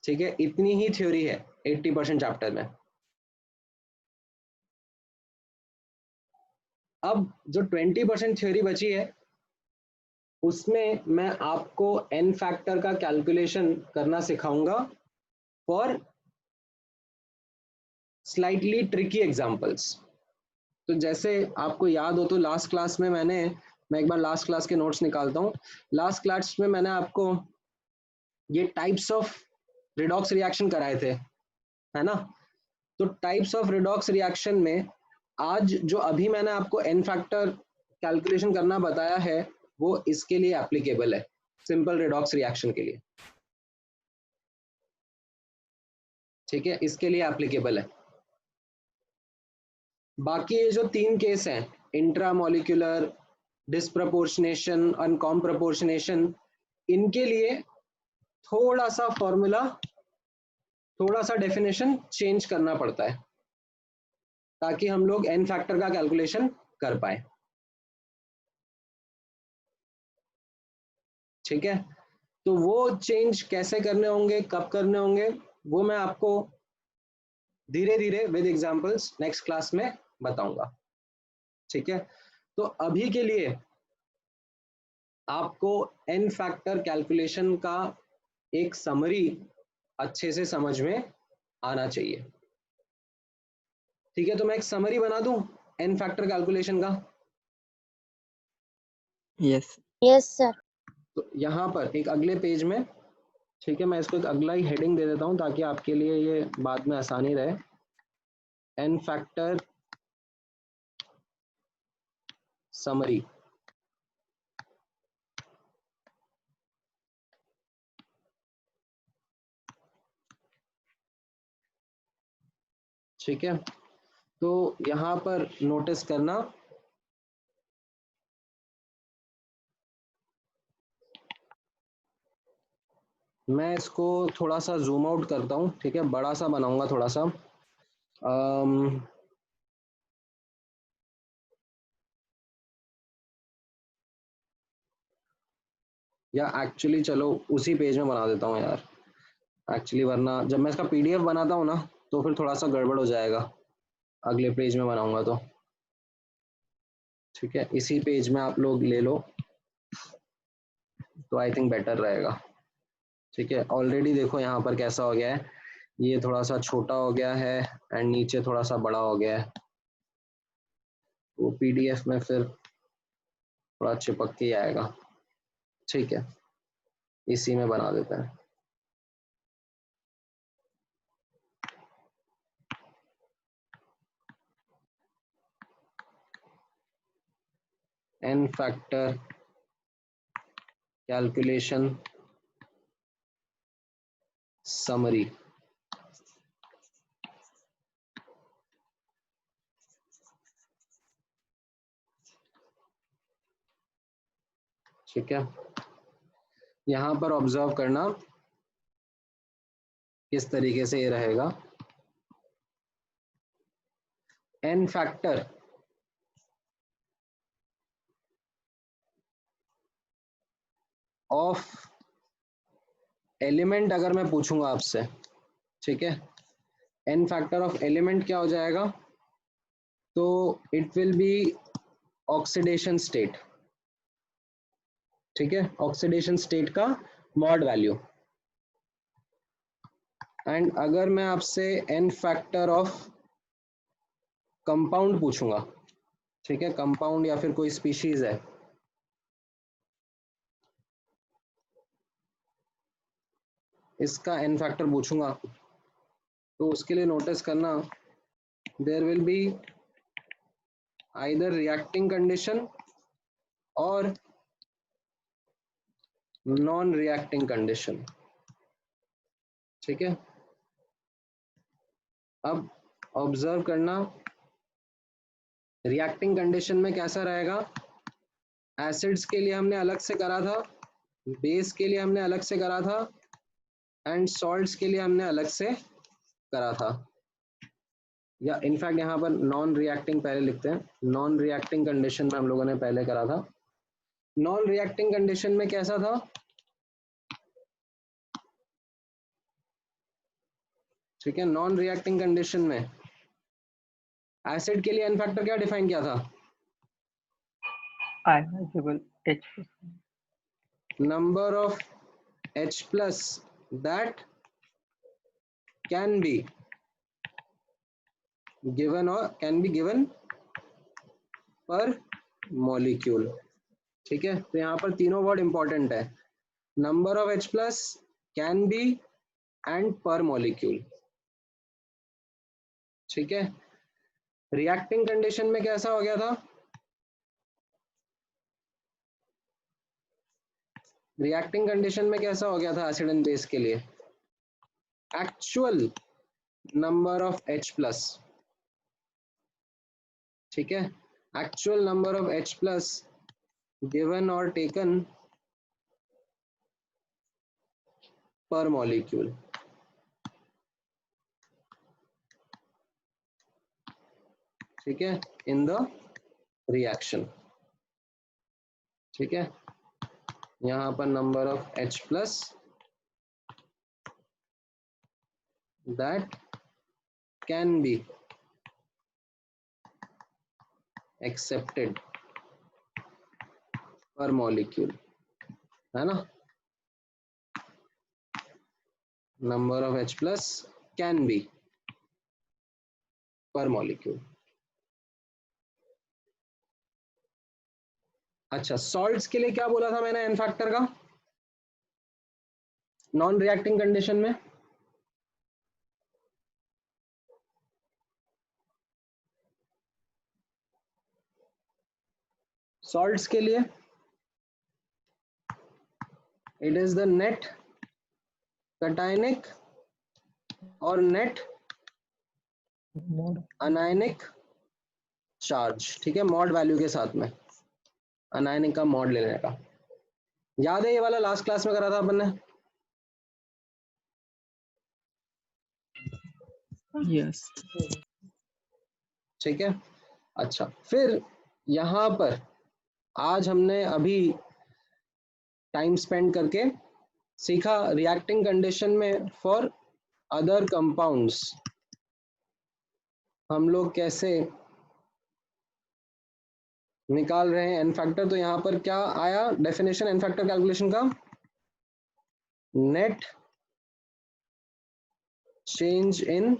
ठीक है, इतनी ही थ्योरी है 80% चैप्टर में। अब जो 20% थ्योरी बची है उसमें मैं आपको एन फैक्टर का कैलकुलेशन करना सिखाऊंगा फॉर स्लाइटली ट्रिकी एग्जांपल्स। तो जैसे आपको याद हो तो लास्ट क्लास में मैं एक बार लास्ट क्लास के नोट्स निकालता हूँ। लास्ट क्लास में मैंने आपको ये टाइप्स ऑफ रिडॉक्स रिएक्शन कराए थे, है ना? तो टाइप्स ऑफ रिडॉक्स रिएक्शन में आज जो अभी मैंने आपको एन फैक्टर कैलकुलेशन करना बताया है वो इसके लिए एप्लीकेबल है, सिंपल रिडॉक्स रिएक्शन के लिए। ठीक है, इसके लिए एप्लीकेबल है। बाकी ये जो 3 केस हैं, इंट्रामोलिकुलर, डिस्प्रपोर्शनेशन, अनकॉम्प्रपोर्शनेशन, इनके लिए थोड़ा सा फॉर्मूला, थोड़ा सा डेफिनेशन चेंज करना पड़ता है ताकि हम लोग एन फैक्टर का कैलकुलेशन कर पाए। ठीक है, तो वो चेंज कैसे करने होंगे, कब करने होंगे, वो मैं आपको धीरे धीरे विद एग्जांपल्स नेक्स्ट क्लास में बताऊंगा। ठीक है, तो अभी के लिए आपको एन फैक्टर कैलकुलेशन का एक समरी अच्छे से समझ में आना चाहिए। ठीक है, तो मैं एक समरी बना दूं एन फैक्टर कैलकुलेशन का। Yes. Yes, sir. तो यहाँ पर एक अगले पेज में, ठीक है, मैं इसको एक अगला ही हेडिंग दे देता हूँ ताकि आपके लिए ये बाद में आसानी रहे। N factor summary. ठीक है, तो यहाँ पर नोटिस करना मैं इसको थोड़ा सा जूम आउट करता हूँ। ठीक है, बड़ा सा बनाऊंगा थोड़ा सा। या एक्चुअली चलो उसी पेज में बना देता हूँ यार, एक्चुअली वरना जब मैं इसका पीडीएफ बनाता हूँ ना तो फिर थोड़ा सा गड़बड़ हो जाएगा, अगले पेज में बनाऊंगा तो। ठीक है, इसी पेज में आप लोग ले लो तो आई थिंक बेटर रहेगा। ठीक है, ऑलरेडी देखो यहाँ पर कैसा हो गया है, ये थोड़ा सा छोटा हो गया है एंड नीचे थोड़ा सा बड़ा हो गया है, वो पीडीएफ में फिर थोड़ा चिपक के आएगा। ठीक है, इसी में बना देते हैं। N factor calculation summary. ठीक है, यहाँ पर ऑब्जर्व करना किस तरीके से ये रहेगा। एन फैक्टर ऑफ एलिमेंट अगर मैं पूछूंगा आपसे, ठीक है, एन फैक्टर ऑफ एलिमेंट क्या हो जाएगा, तो it will be oxidation state. ठीक है, ऑक्सीडेशन स्टेट का मॉड वैल्यू। एंड अगर मैं आपसे एन फैक्टर ऑफ कंपाउंड पूछूंगा, ठीक है, कंपाउंड या फिर कोई स्पीशीज है, इसका एन फैक्टर पूछूंगा तो उसके लिए नोटिस करना there will be either reacting condition और नॉन रिएक्टिंग कंडीशन। ठीक है, अब ऑब्जर्व करना रिएक्टिंग कंडीशन में कैसा रहेगा, एसिड्स के लिए हमने अलग से करा था, बेस के लिए हमने अलग से करा था एंड सॉल्ट्स के लिए हमने अलग से करा था। या इनफैक्ट यहाँ पर नॉन रिएक्टिंग पहले लिखते हैं, नॉन रिएक्टिंग कंडीशन में हम लोगों ने पहले करा था। नॉन रिएक्टिंग कंडीशन में कैसा था, ठीक है, नॉन रिएक्टिंग कंडीशन में एसिड के लिए एन फैक्टर क्या डिफाइन किया था, ionizable H number of H plus that can be given or can be given per molecule। ठीक है, तो यहाँ पर तीनों वर्ड इंपॉर्टेंट है, number of H plus, can be and पर मॉलिक्यूल। ठीक है, रिएक्टिंग कंडीशन में कैसा हो गया था, रिएक्टिंग कंडीशन में कैसा हो गया था एसिड एंड बेस के लिए, actual number of H plus. ठीक है, actual number of H plus given और टेकन per molecule. ठीक है, in the reaction. ठीक है, यहाँ पर number of H plus that can be accepted per molecule, है ना, number of H plus can be per molecule. अच्छा, सॉल्ट्स के लिए क्या बोला था मैंने एन फैक्टर का नॉन रिएक्टिंग कंडीशन में? सॉल्ट्स के लिए it is the net cationic और नेट अनायनिक चार्ज. ठीक है, मॉड वैल्यू के साथ में अनायनिक का मॉड लेने का. याद है ये वाला लास्ट क्लास में करा था अपन ने? यस. ठीक है, अच्छा, फिर यहाँ पर आज हमने अभी टाइम स्पेंड करके सीखा रिएक्टिंग कंडीशन में फॉर अदर कंपाउंड्स हम लोग कैसे निकाल रहे हैं एन फैक्टर. तो यहाँ पर क्या आया डेफिनेशन एन फैक्टर कैलकुलेशन का? Net change in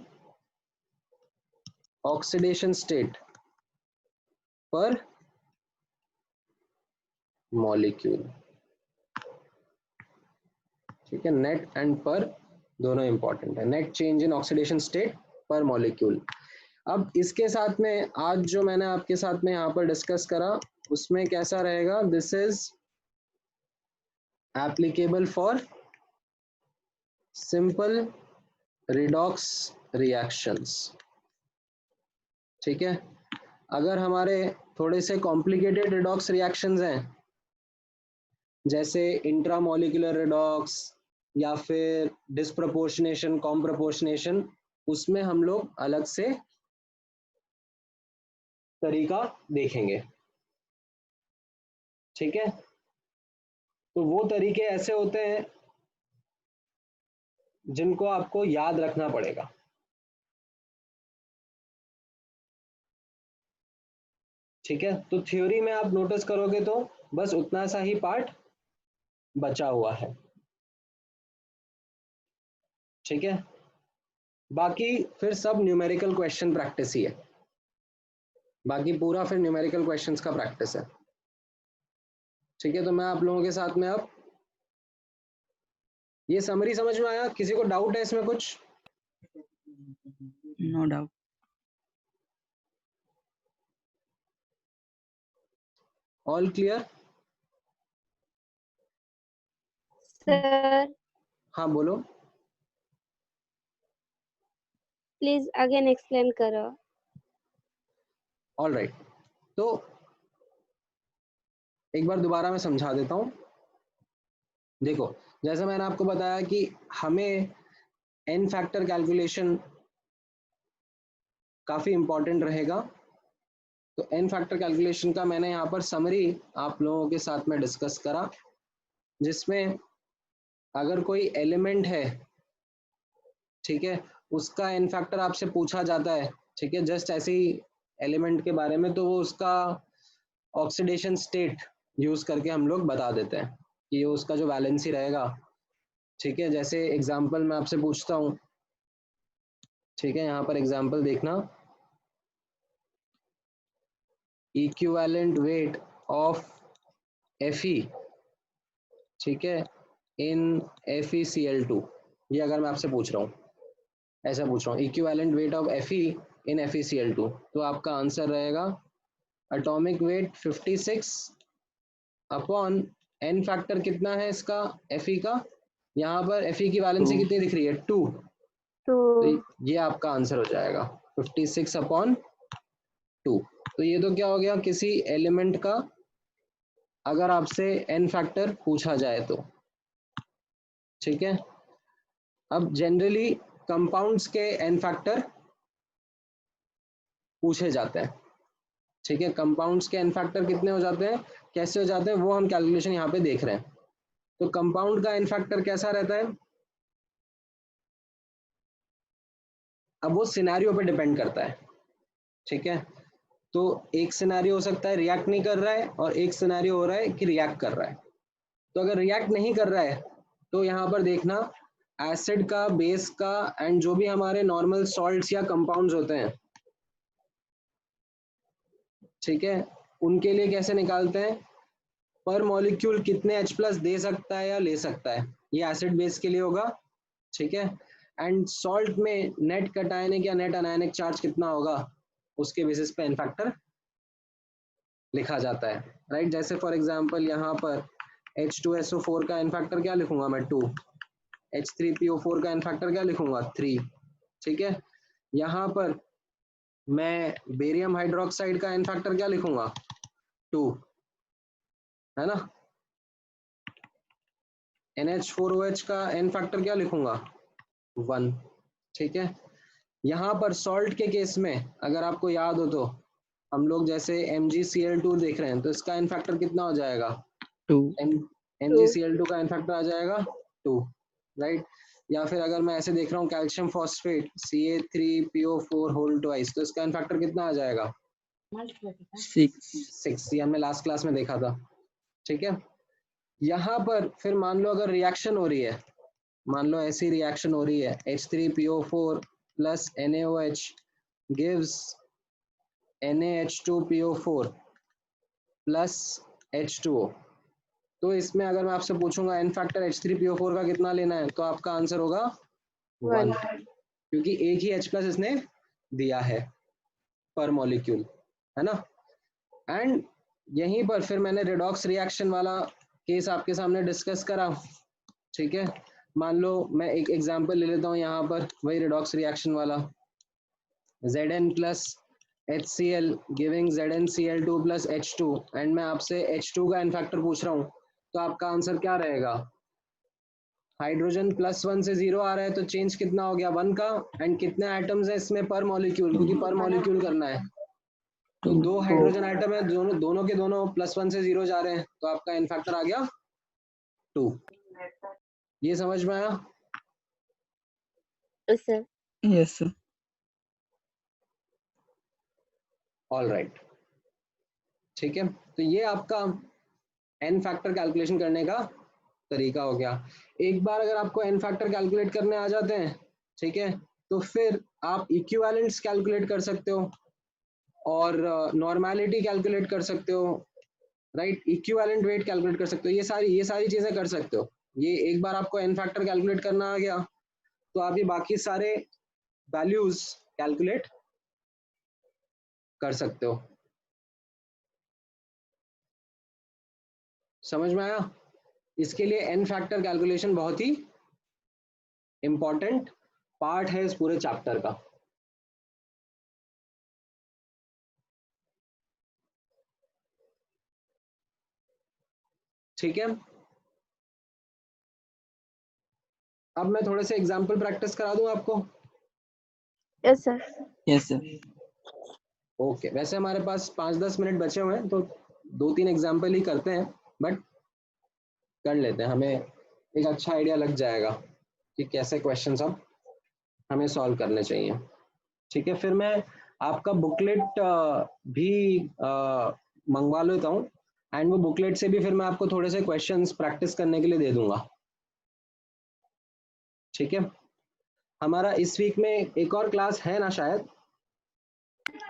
oxidation state per molecule. ठीक है, नेट एंड पर दोनों इंपॉर्टेंट है. Net change in oxidation state per molecule. अब इसके साथ में आज जो मैंने आपके साथ में यहाँ पर डिस्कस करा उसमें कैसा रहेगा? This is applicable for simple redox reactions. ठीक है, अगर हमारे थोड़े से कॉम्प्लिकेटेड रिडॉक्स रिएक्शंस हैं जैसे इंट्रामोलिकुलर रिडॉक्स या फिर डिस्प्रपोर्शनेशन, कॉम्प्रपोर्शनेशन, उसमें हम लोग अलग से तरीका देखेंगे. ठीक है, तो वो तरीके ऐसे होते हैं जिनको आपको याद रखना पड़ेगा. ठीक है, तो थ्योरी में आप नोटिस करोगे तो बस उतना सा ही पार्ट बचा हुआ है. ठीक है, बाकी फिर सब न्यूमेरिकल क्वेश्चन प्रैक्टिस ही है. बाकी पूरा फिर न्यूमेरिकल क्वेश्चंस का प्रैक्टिस है. ठीक है, तो मैं आप लोगों के साथ में अब ये समरी समझ में आया? किसी को डाउट है इसमें कुछ? No doubt. All clear? Sir हाँ बोलो. प्लीज अगेन एक्सप्लेन करो. ऑल राइट, तो एक बार दोबारा मैं समझा देता हूँ. देखो, जैसे मैंने आपको बताया कि हमें एन फैक्टर कैलकुलेशन काफी इंपॉर्टेंट रहेगा. तो एन फैक्टर कैलकुलेशन का मैंने यहाँ पर समरी आप लोगों के साथ में डिस्कस करा, जिसमें अगर कोई एलिमेंट है, ठीक है, उसका एन फैक्टर आपसे पूछा जाता है, ठीक है, जस्ट ऐसे ही एलिमेंट के बारे में, तो वो उसका ऑक्सीडेशन स्टेट यूज करके हम लोग बता देते हैं कि ये उसका जो वैलेंसी रहेगा. ठीक है, जैसे एग्जांपल मैं आपसे पूछता हूँ. ठीक है, यहाँ पर एग्जांपल देखना. इक्विवेलेंट वेट ऑफ Fe, ठीक है, इन FeCl2, ये अगर मैं आपसे पूछ रहा हूँ, ऐसा पूछ रहा हूँ, equivalent weight of Fe in FeCl2, तो आपका आंसर रहेगा atomic weight 56 upon n factor कितना है इसका Fe का? यहाँ पर Fe की वैलेंसी कितनी दिख रही है? 2. तो ये आपका आंसर हो जाएगा 56 अपॉन 2. तो ये तो क्या हो गया, किसी एलिमेंट का अगर आपसे एन फैक्टर पूछा जाए तो. ठीक है, अब जनरली कंपाउंड्स के एन फैक्टर पूछे जाते हैं, ठीक है। कंपाउंड्स के एन फैक्टर कितने हो जाते हैं, कैसे हो जाते हैं, वो हम कैलकुलेशन यहाँ पे देख रहे हैं। तो कंपाउंड का एन फैक्टर कैसा रहता है, अब वो सिनेरियो पे डिपेंड करता है, ठीक है। तो एक सिनेरियो हो सकता है रिएक्ट नहीं कर रहा है, और एक सिनेरियो हो रहा है कि रिएक्ट कर रहा है। तो अगर रिएक्ट नहीं कर रहा है तो यहाँ पर देखना एसिड का, बेस का, एंड जो भी हमारे नॉर्मल सॉल्ट्स या कंपाउंड्स होते हैं, ठीक है, उनके लिए कैसे निकालते हैं, पर मॉलिक्यूल कितने H+ दे सकता है या ले सकता है, ये एसिड बेस के लिए होगा, ठीक है। एंड सॉल्ट में नेट कटायनिक या नेट अनायनिक चार्ज कितना होगा, उसके बेसिस पे एन फैक्टर लिखा जाता है, राइट। जैसे फॉर एग्जांपल यहाँ पर H2SO4 का एन फैक्टर क्या लिखूंगा मैं, 2, H3PO4 का एन फैक्टर क्या लिखूंगा, 3, ठीक है। यहाँ पर मैं बेरियम हाइड्रोक्साइड का एन फैक्टर क्या लिखूंगा, 2, है ना। NH4OH का एन फैक्टर क्या लिखूंगा, 1, ठीक है। यहाँ पर सॉल्ट के केस में अगर आपको याद हो तो हम लोग जैसे MgCl2 देख रहे हैं, तो इसका एन फैक्टर कितना हो जाएगा, 2, MgCl2 का एन फैक्टर आ जाएगा 2, राइट। या फिर अगर मैं ऐसे देख रहा हूँ calcium phosphate Ca3PO4 whole twice, तो इसका एन फैक्टर कितना आ जाएगा, 6, ये हमने लास्ट क्लास में देखा था, ठीक है। यहाँ पर फिर मान लो अगर रिएक्शन हो रही है, मान लो ऐसी रिएक्शन हो रही है, H3PO4 plus NaOH gives NaH2PO4 plus H2O। तो इसमें अगर मैं आपसे पूछूंगा एन फैक्टर H3PO4 का कितना लेना है, तो आपका आंसर होगा 1, क्योंकि एक ही H+ इसने दिया है पर मॉलिक्यूल, है ना। एंड यहीं पर फिर मैंने रिडॉक्स रिएक्शन वाला केस आपके सामने डिस्कस करा, ठीक है। मान लो मैं एक एग्जांपल ले लेता हूँ यहाँ पर, वही रिडॉक्स रिएक्शन वाला, Zn plus HCl giving ZnCl2 plus H2, and मैं आपसे H2 का एन फैक्टर पूछ रहा हूँ, तो आपका आंसर क्या रहेगा, हाइड्रोजन +1 से 0 आ रहा है, तो चेंज कितना हो गया, 1 का, एंड कितने एटम्स है इसमें पर मॉलिक्यूल, क्योंकि पर मॉलिक्यूल करना है, तो 2 हाइड्रोजन आइटम है, दोनों के दोनों +1 से 0 जा रहे हैं, तो आपका एन फैक्टर आ गया 2। ये समझ में आया, sir. yes sir, all right, ठीक है। तो ये आपका एन फैक्टर कैलकुलेशन करने का तरीका हो गया। एक बार अगर आपको एन फैक्टर कैलकुलेट करने आ जाते हैं, ठीक है, तो फिर आप इक्विवेलेंट्स कैलकुलेट कर सकते हो और नॉर्मेलिटी कैलकुलेट कर सकते हो, राइट। इक्विवेलेंट वेट कैलकुलेट कर सकते हो, ये सारी चीजें कर सकते हो। ये एक बार आपको एन फैक्टर कैलकुलेट करना आ गया, तो आप ये बाकी सारे वैल्यूज कैलकुलेट कर सकते हो। समझ में आया, इसके लिए एन फैक्टर कैलकुलेशन बहुत ही इंपॉर्टेंट पार्ट है इस पूरे चैप्टर का। ठीक है, अब मैं थोड़े से एग्जांपल प्रैक्टिस करा दूं आपको। Yes sir. yes sir, okay, वैसे हमारे पास 5-10 मिनट बचे हुए हैं, तो 2-3 एग्जांपल ही करते हैं, बट कर लेते हैं, हमें एक अच्छा आइडिया लग जाएगा कि कैसे क्वेश्चंस अब हमें सॉल्व करने चाहिए। ठीक है, फिर मैं आपका बुकलेट भी मंगवा लेता हूँ, एंड वो बुकलेट से भी फिर मैं आपको थोड़े से क्वेश्चंस प्रैक्टिस करने के लिए दे दूंगा। ठीक है, हमारा इस वीक में एक और क्लास है ना शायद,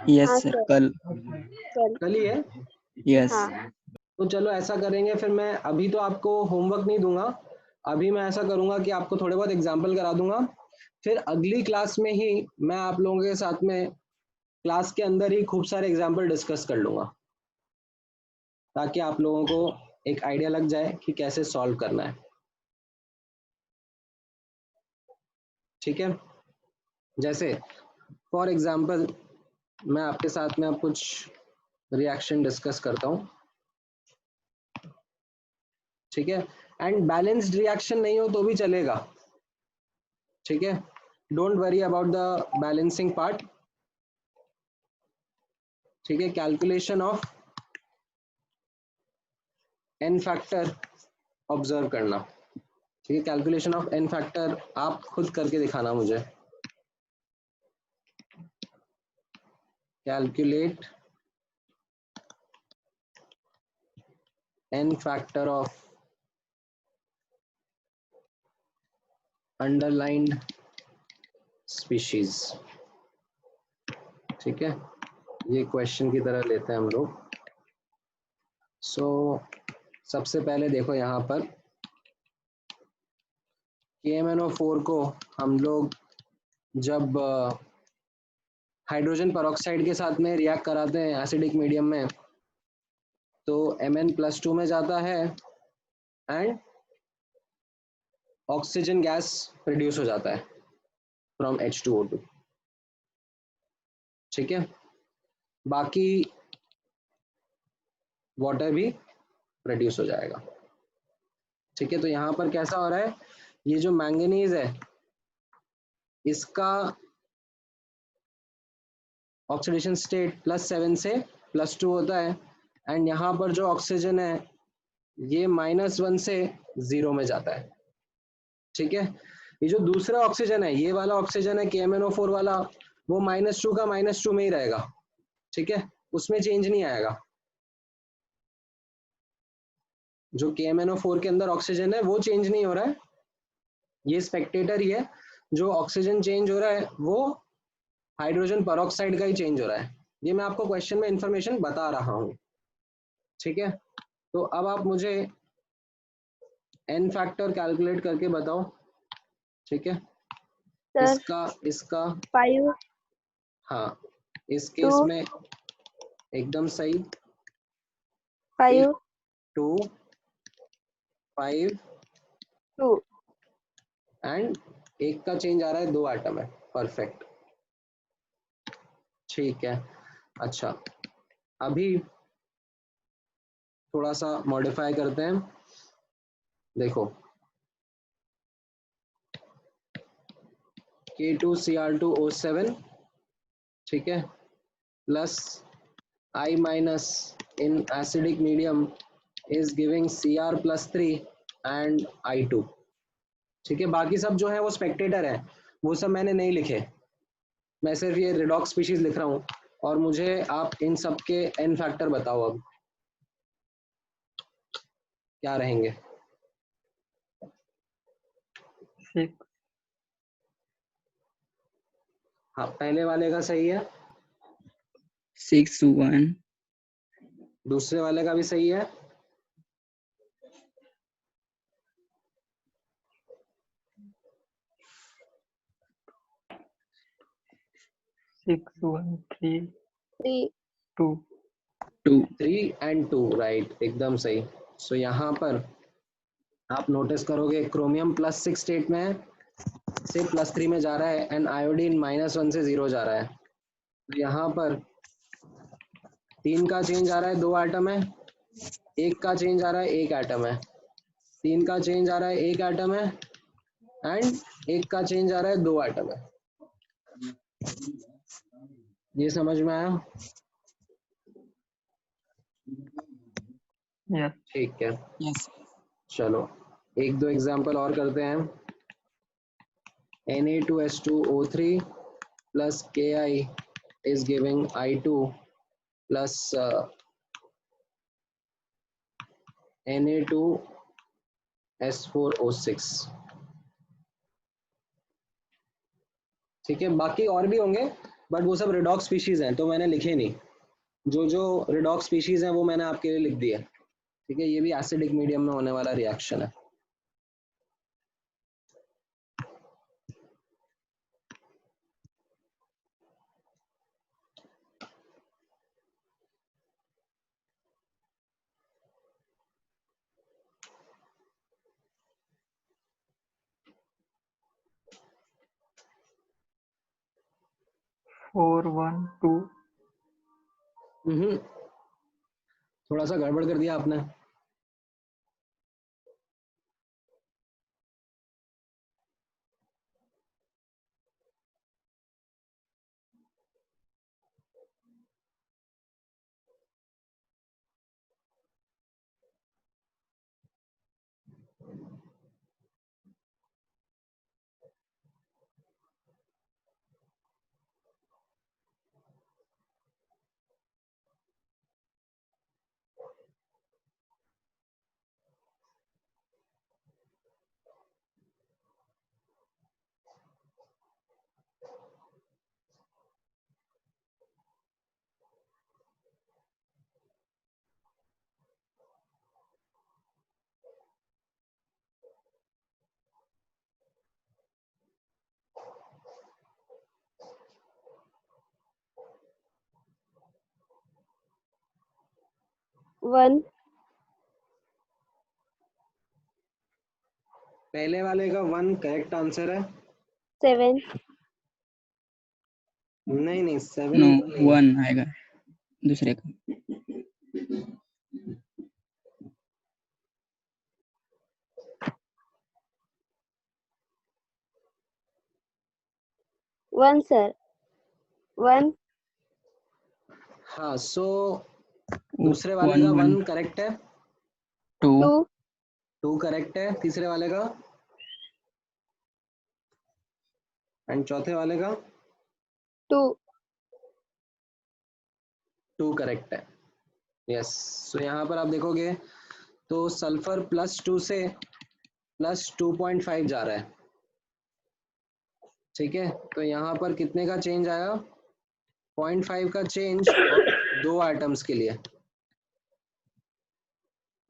yes हाँ sir, सर। कल ही है। yes, हाँ। तो चलो ऐसा करेंगे, फिर मैं अभी तो आपको होमवर्क नहीं दूंगा, अभी मैं ऐसा करूंगा कि आपको थोड़े बहुत एग्जाम्पल करा दूंगा, फिर अगली क्लास में ही मैं आप लोगों के साथ में क्लास के अंदर ही खूब सारे एग्जाम्पल डिस्कस कर लूंगा, ताकि आप लोगों को एक आइडिया लग जाए कि कैसे सॉल्व करना है। ठीक है, जैसे फॉर एग्जाम्पल मैं आपके साथ में अब कुछ रिएक्शन डिस्कस करता हूँ। ठीक है, एंड बैलेंस्ड रिएक्शन नहीं हो तो भी चलेगा, ठीक है, don't worry about the balancing part. ठीक है, calculation of n factor observe करना। ठीक है, कैलकुलेशन ऑफ एन फैक्टर आप खुद करके दिखाना मुझे। Calculate n factor of underlined species. ठीक है, ये क्वेश्चन की तरह लेते हैं हम लोग। सो सबसे पहले देखो यहाँ पर KMnO4 को हम लोग जब हाइड्रोजन पेरोक्साइड के साथ में रिएक्ट कराते हैं एसिडिक मीडियम में, तो Mn+2 में जाता है एंड ऑक्सीजन गैस प्रोड्यूस हो जाता है फ्रॉम H2O2। ठीक है, बाकी वाटर भी प्रोड्यूस हो जाएगा। ठीक है, तो यहाँ पर कैसा हो रहा है, ये जो मैंगनीज है इसका ऑक्सीडेशन स्टेट +7 से +2 होता है, एंड यहाँ पर जो ऑक्सीजन है ये -1 से 0 में जाता है। ठीक है, ये जो दूसरा ऑक्सीजन है, ये वाला ऑक्सीजन है KMnO4 वाला, वो -2 का -2 में ही रहेगा। ठीक है, उसमें चेंज नहीं आएगा। जो KMnO4 के अंदर ऑक्सीजन है वो चेंज नहीं हो रहा है, ये स्पेक्टेटर ही है। जो ऑक्सीजन चेंज हो रहा है वो हाइड्रोजन पेरोक्साइड का ही चेंज हो रहा है। ये मैं आपको क्वेश्चन में इंफॉर्मेशन बता रहा हूँ। ठीक है, तो अब आप मुझे एन फैक्टर कैलकुलेट करके बताओ। ठीक है, सर इसका 5 हाँ, इस केस 2 में एकदम सही। 5 2 5 2 एंड एक का चेंज आ रहा है, 2 एटम है। परफेक्ट, ठीक है। अच्छा, अभी थोड़ा सा मॉडिफाई करते हैं। देखो K2Cr2O7, ठीक है, plus I minus in acidic medium is giving Cr+3 and I2। ठीक है, बाकी सब जो है वो स्पेक्टेटर है, वो सब मैंने नहीं लिखे, मैं सिर्फ ये रिडॉक्स स्पीशीज लिख रहा हूँ। और मुझे आप इन सब के एन फैक्टर बताओ अब क्या रहेंगे। 6 हाँ, पहले वाले का सही है, 6 1 दूसरे वाले का भी सही है, 6 1 3 3 2 2 3 एंड 2 राइट, एकदम सही। सो यहाँ पर आप नोटिस करोगे क्रोमियम +6 स्टेट में है, से +3 में जा रहा है, एंड आयोडीन -1 से 0 जा रहा है। तो यहाँ पर 3 का चेंज आ रहा है, 2 एटम है, 1 का चेंज आ रहा है, 1 एटम है, 3 का चेंज आ रहा है, 1 एटम है, एंड 1 का चेंज आ रहा है, 2 एटम है। ये समझ में आया? yes ठीक है, yes चलो एक दो एग्जांपल और करते हैं। Na2H2O3 plus Ki is giving I2 plus Na2S4O6। ठीक है, बाकी और भी होंगे बट वो सब रिडॉक्स स्पीशीज हैं तो मैंने लिखे नहीं। जो जो रिडॉक्स स्पीशीज हैं वो मैंने आपके लिए लिख दिया। ठीक है, ये भी एसिडिक मीडियम में होने वाला रिएक्शन है। four one two थोड़ा सा गड़बड़ कर दिया आपने। 1, पहले वाले का 1 करेक्ट आंसर है। 7, नहीं 7 नो नहीं। 1 आएगा दूसरे का। 1 sir, 1, हाँ, सो दूसरे वाले का 1 करेक्ट है, 2 2, 2 करेक्ट है तीसरे वाले का, एंड चौथे वाले का 2, 2 करेक्ट है। यस, सो यहाँ पर आप देखोगे तो सल्फर +2 से +2.5 जा रहा है। ठीक है, तो यहाँ पर कितने का चेंज आया? 0.5 का चेंज और 2 आइटम्स के लिए,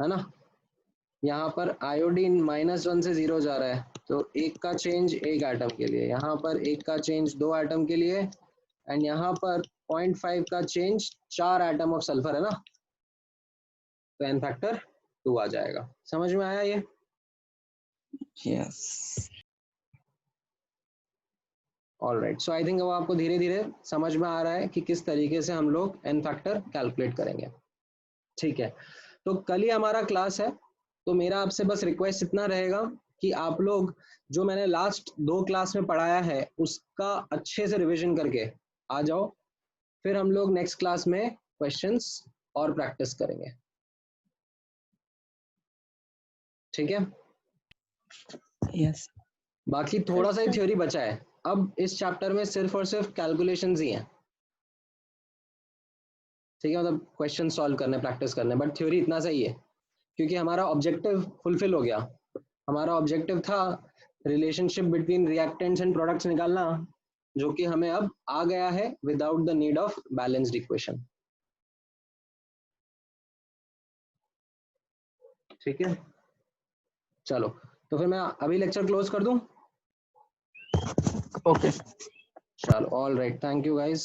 है ना। यहाँ पर आयोडीन -1 से 0 जा रहा है, तो 1 का चेंज 1 आइटम के लिए, यहाँ पर 1 का चेंज 2 आइटम के लिए, एंड यहाँ पर 0.5 का चेंज 4 आइटम ऑफ सल्फर, है ना। तो n फैक्टर 2 आ जाएगा। समझ में आया ये? Yes. Alright, so I think अब आपको धीरे धीरे समझ में आ रहा है कि किस तरीके से हम लोग n फैक्टर कैलकुलेट करेंगे। ठीक है, तो कल ही हमारा क्लास है, तो मेरा आपसे बस रिक्वेस्ट इतना रहेगा कि आप लोग जो मैंने लास्ट 2 क्लास में पढ़ाया है उसका अच्छे से रिवीजन करके आ जाओ, फिर हम लोग नेक्स्ट क्लास में क्वेश्चंस और प्रैक्टिस करेंगे। ठीक है, यस। बाकी थोड़ा सा ही थ्योरी बचा है, अब इस चैप्टर में सिर्फ और सिर्फ कैलकुलेशंस ही हैं। ठीक है, मतलब क्वेश्चन सॉल्व करने, प्रैक्टिस करने, बट थ्योरी इतना सही है क्योंकि हमारा ऑब्जेक्टिव फुलफिल हो गया। हमारा ऑब्जेक्टिव था relationship between reactants and products निकालना, जो कि हमें अब आ गया है without the need of balanced equation. ठीक है, चलो तो फिर मैं अभी लेक्चर क्लोज कर दूं। ओके। चलो, all right, thank you guys.